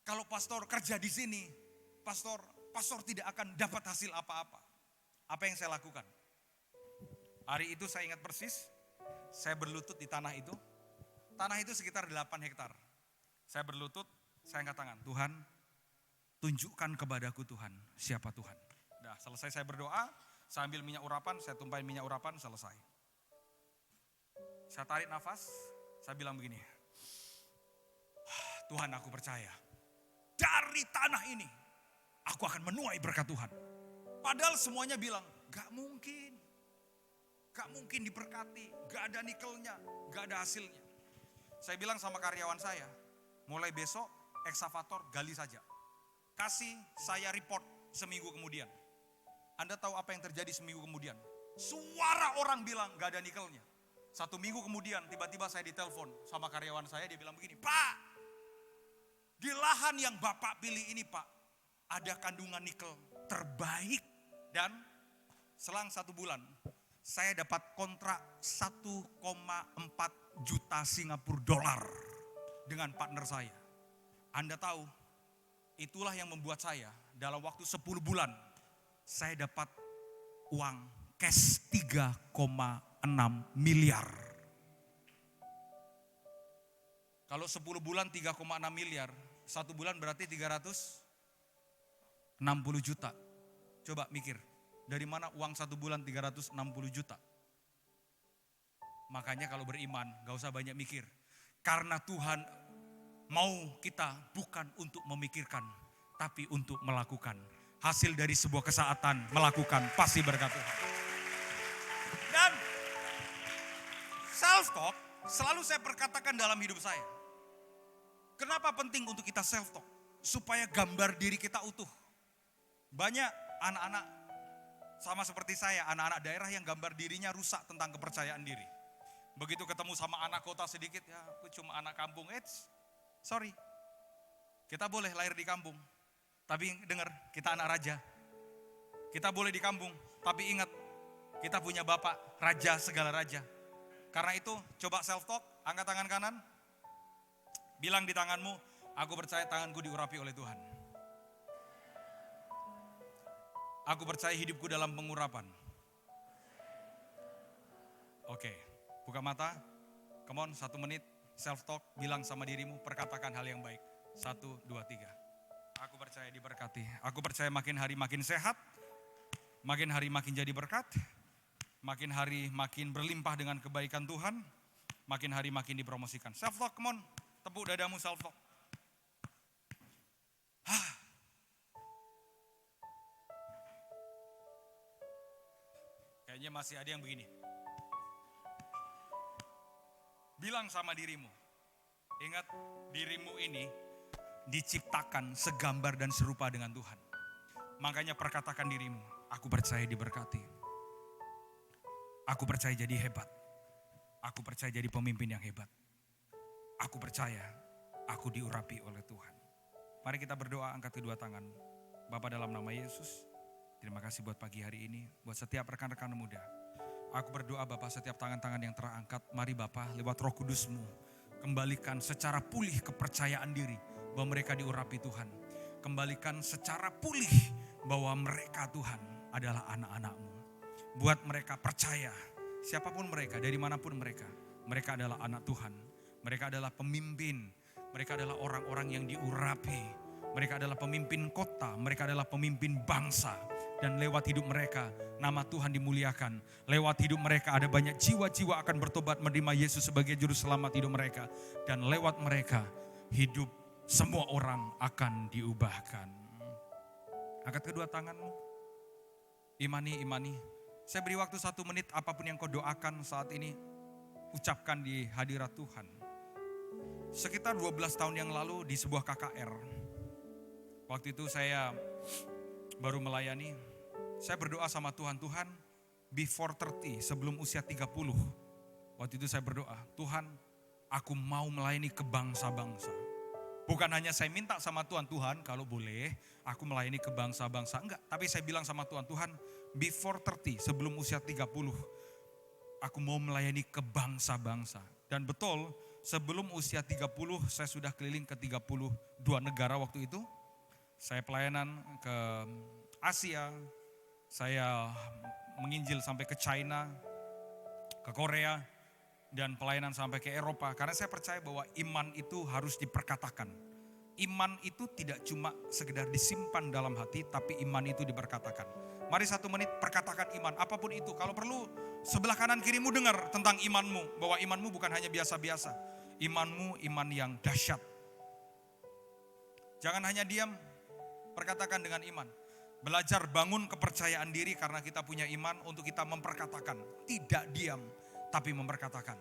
Kalau Pastor kerja di sini, Pastor tidak akan dapat hasil apa-apa. Apa yang saya lakukan? Hari itu saya ingat persis, saya berlutut di tanah itu. Tanah itu sekitar 8 hektar. Saya berlutut, saya angkat tangan. Tuhan, tunjukkan kepadaku Tuhan, siapa Tuhan. Nah, selesai saya berdoa, saya ambil minyak urapan, saya tumpahin minyak urapan, selesai. Saya tarik nafas, saya bilang begini, Tuhan aku percaya, dari tanah ini, aku akan menuai berkat Tuhan. Padahal semuanya bilang, gak mungkin. Gak mungkin diberkati, gak ada nikelnya, gak ada hasilnya. Saya bilang sama karyawan saya, mulai besok eksavator gali saja. Kasih saya report seminggu kemudian. Anda tahu apa yang terjadi seminggu kemudian? Suara orang bilang gak ada nikelnya. 1 minggu kemudian tiba-tiba saya ditelepon sama karyawan saya, dia bilang begini, Pak, di lahan yang Bapak pilih ini Pak, ada kandungan nikel terbaik. Dan selang 1 bulan, saya dapat kontrak 1,4 juta Singapura dolar dengan partner saya. Anda tahu, itulah yang membuat saya dalam waktu 10 bulan, saya dapat uang cash 3,6 miliar. Kalau 10 bulan 3,6 miliar, 1 bulan berarti 360 juta. Coba mikir. Dari mana uang 1 bulan 360 juta? Makanya kalau beriman gak usah banyak mikir. Karena Tuhan mau kita bukan untuk memikirkan, tapi untuk melakukan. Hasil dari sebuah kesaatan melakukan pasti berkat Tuhan. Dan self-talk selalu saya perkatakan dalam hidup saya. Kenapa penting untuk kita self-talk? Supaya gambar diri kita utuh. Banyak anak-anak sama seperti saya, anak-anak daerah yang gambar dirinya rusak tentang kepercayaan diri. Begitu ketemu sama anak kota sedikit, ya aku cuma anak kampung, sorry. Kita boleh lahir di kampung, tapi dengar kita anak raja. Kita boleh di kampung, tapi ingat, kita punya Bapak, Raja segala raja. Karena itu, coba self-talk, angkat tangan kanan. Bilang di tanganmu, aku percaya tanganku diurapi oleh Tuhan. Aku percaya hidupku dalam pengurapan. Oke, buka mata. Come on, 1 menit. Self-talk, bilang sama dirimu, perkatakan hal yang baik. 1, 2, 3. Aku percaya diberkati. Aku percaya makin hari makin sehat. Makin hari makin jadi berkat. Makin hari makin berlimpah dengan kebaikan Tuhan. Makin hari makin dipromosikan. Self-talk, come on. Tepuk dadamu self-talk. Kayaknya masih ada yang begini. Bilang sama dirimu, ingat dirimu ini diciptakan segambar dan serupa dengan Tuhan. Makanya perkatakan dirimu, aku percaya diberkati. Aku percaya jadi hebat. Aku percaya jadi pemimpin yang hebat. Aku percaya aku diurapi oleh Tuhan. Mari kita berdoa, angkat kedua tangan. Bapa dalam nama Yesus, terima kasih buat pagi hari ini, buat setiap rekan-rekan muda. Aku berdoa Bapak, setiap tangan-tangan yang terangkat, mari Bapak lewat Roh Kudus-Mu, kembalikan secara pulih kepercayaan diri bahwa mereka diurapi Tuhan. Kembalikan secara pulih bahwa mereka Tuhan adalah anak-anak-Mu. Buat mereka percaya, siapapun mereka, dari manapun mereka adalah anak Tuhan. Mereka adalah pemimpin, mereka adalah orang-orang yang diurapi. Mereka adalah pemimpin kota, mereka adalah pemimpin bangsa. Dan lewat hidup mereka, nama Tuhan dimuliakan. Lewat hidup mereka ada banyak jiwa-jiwa akan bertobat menerima Yesus sebagai juru selamat hidup mereka. Dan lewat mereka, hidup semua orang akan diubahkan. Angkat kedua tanganmu. Imani. Saya beri waktu 1 menit, apapun yang kau doakan saat ini, ucapkan di hadirat Tuhan. Sekitar 12 tahun yang lalu di sebuah KKR. Waktu itu saya baru melayani, saya berdoa sama Tuhan, before 30, sebelum usia 30. Waktu itu saya berdoa, Tuhan, aku mau melayani ke bangsa-bangsa. Bukan hanya saya minta sama Tuhan, kalau boleh aku melayani ke bangsa-bangsa. Enggak, tapi saya bilang sama Tuhan, before 30, sebelum usia 30, aku mau melayani ke bangsa-bangsa. Dan betul, sebelum usia 30, saya sudah keliling ke 32 negara waktu itu. Saya pelayanan ke Asia, saya menginjil sampai ke China, ke Korea, dan pelayanan sampai ke Eropa. Karena saya percaya bahwa iman itu harus diperkatakan. Iman itu tidak cuma sekedar disimpan dalam hati, tapi iman itu diperkatakan. Mari 1 menit perkatakan iman, apapun itu. Kalau perlu sebelah kanan kirimu dengar tentang imanmu, bahwa imanmu bukan hanya biasa-biasa. Imanmu iman yang dahsyat. Jangan hanya diam, perkatakan dengan iman. Belajar bangun kepercayaan diri karena kita punya iman untuk kita memperkatakan. Tidak diam, tapi memperkatakan.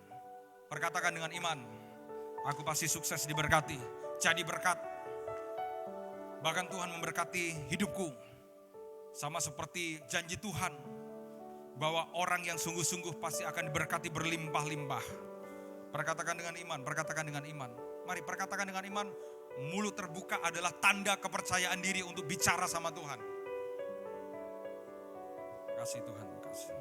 Perkatakan dengan iman. Aku pasti sukses diberkati, jadi berkat. Bahkan Tuhan memberkati hidupku. Sama seperti janji Tuhan. Bahwa orang yang sungguh-sungguh pasti akan diberkati berlimpah-limpah. Perkatakan dengan iman, perkatakan dengan iman. Mari perkatakan dengan iman. Mulut terbuka adalah tanda kepercayaan diri untuk bicara sama Tuhan. Kasih Tuhan, kasih.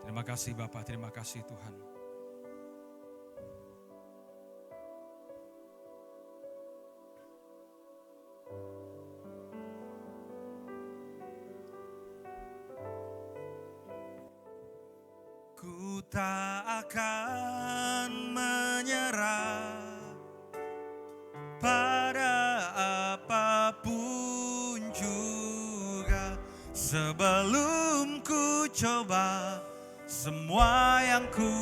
Terima kasih Bapak, terima kasih Tuhan. Ku tak akan menyerah pada apapun juga sebelum ku coba semua yang ku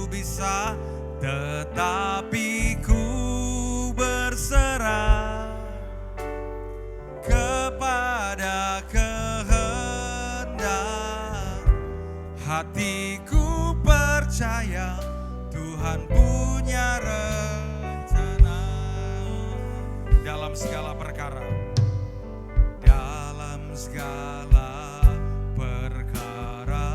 bisa, tetapi ku berserah kepada kehendak hatiku. Percaya Tuhan punya rencana dalam segala perkara. Dalam segala perkara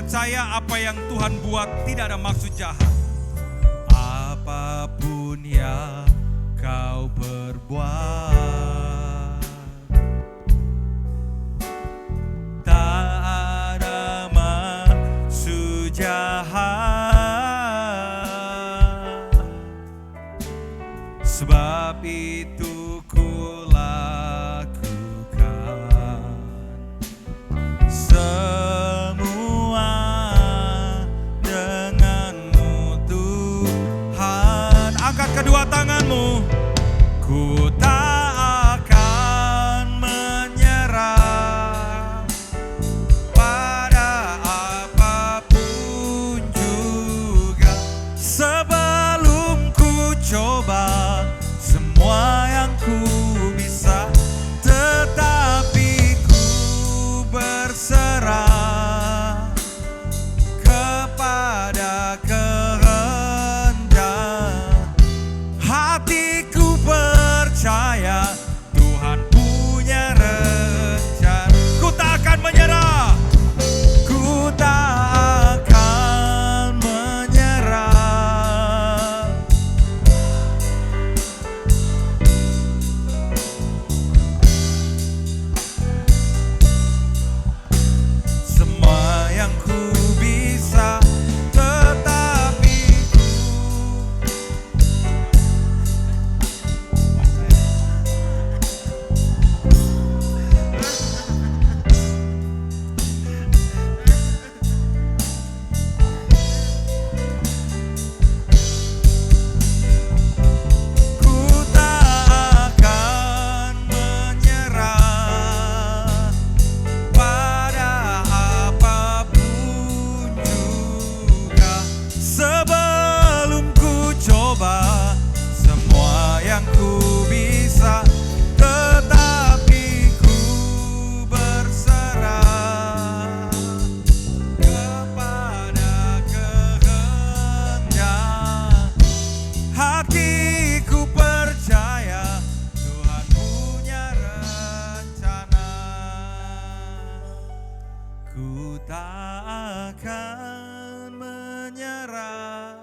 percaya apa yang Tuhan buat tidak ada maksud jahat. Apapun yang kau perbuat, tak ada maksud jahat. Sebab itu ku lakukan semua denganmu Tuhan. Angkat kedua tanganmu. Ku tak akan menyerah pada apapun juga, sebelum ku coba semua yang ku bisa, tetapi ku berserah kepada kehendak hatiku. Percaya Tuhan punya rencana. Ku tak akan menyerah. Ku tak akan menyerah. Semua yang ku bisa, tetapi ku tak akan menyerah pada apapun juga, sebelum ku coba semua yang ku bisa, tetapi ku berserah kepada kehendak hatiku. Percaya Tuhan punya rencana. Ku tak akan menyerah.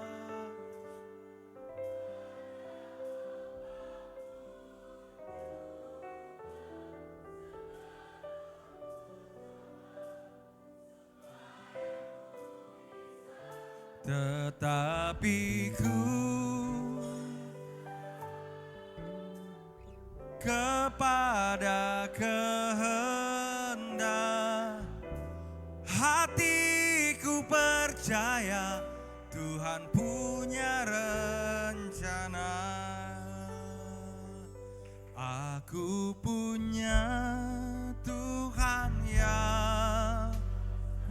Tetapi ku kepada kehendak hatiku. Percaya Tuhan punya rencana. Aku punya Tuhan yang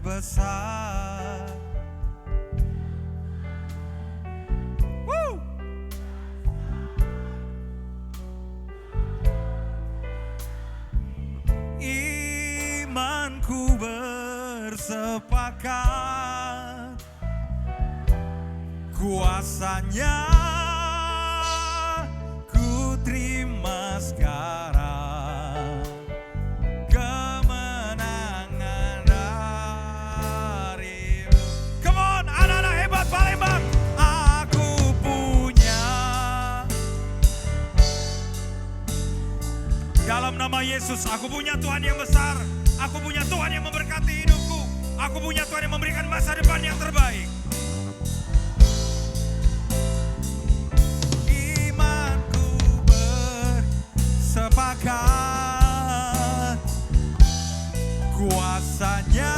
besar. Woo! Imanku bersepakat, kuasanya ku terima sekarang, kemenangan darimu. Come on, anak-anak hebat Palembang. Aku punya, dalam nama Yesus, aku punya Tuhan yang besar. Aku punya Tuhan yang memberkati hidupku. Aku punya Tuhan yang memberikan masa depan yang terbaik. Imanku bersepakat, kuasanya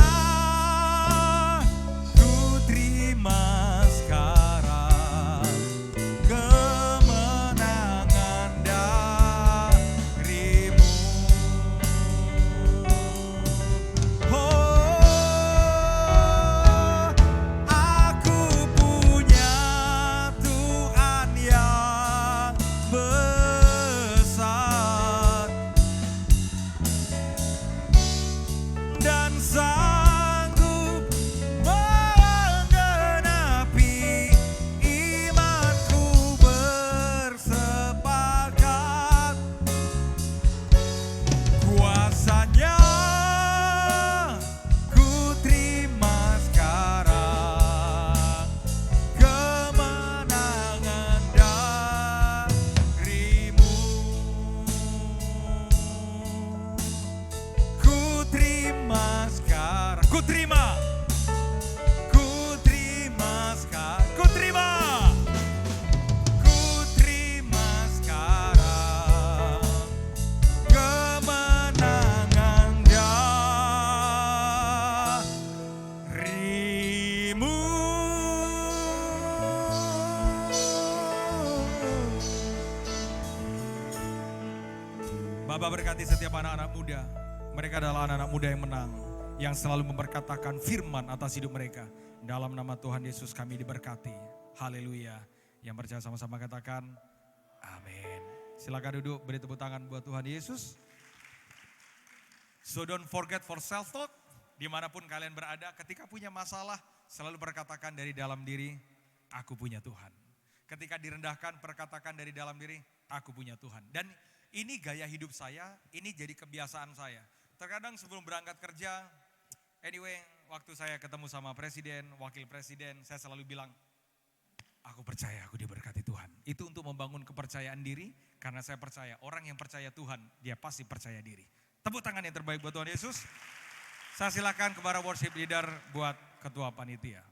ku terima sekarang, kemenangan darimu. Aku punya Tuhan yang besar. Ku terima. Ku terima sekarang. Ku terima. Ku terima sekarang kemenangan darimu. Bapak berkati setiap anak-anak muda. Mereka adalah anak-anak muda yang menang, yang selalu memberkatakan firman atas hidup mereka. Dalam nama Tuhan Yesus kami diberkati. Haleluya. Yang percaya sama-sama katakan amin. Silakan duduk, beri tepuk tangan buat Tuhan Yesus. So don't forget for self-talk. Dimanapun kalian berada, ketika punya masalah, selalu perkatakan dari dalam diri, aku punya Tuhan. Ketika direndahkan, perkatakan dari dalam diri, aku punya Tuhan. Dan ini gaya hidup saya, ini jadi kebiasaan saya. Terkadang sebelum berangkat kerja, anyway, waktu saya ketemu sama presiden, wakil presiden, saya selalu bilang, aku percaya aku diberkati Tuhan. Itu untuk membangun kepercayaan diri, karena saya percaya orang yang percaya Tuhan, dia pasti percaya diri. Tepuk tangan yang terbaik buat Tuhan Yesus. Saya silakan kepada worship leader buat ketua panitia.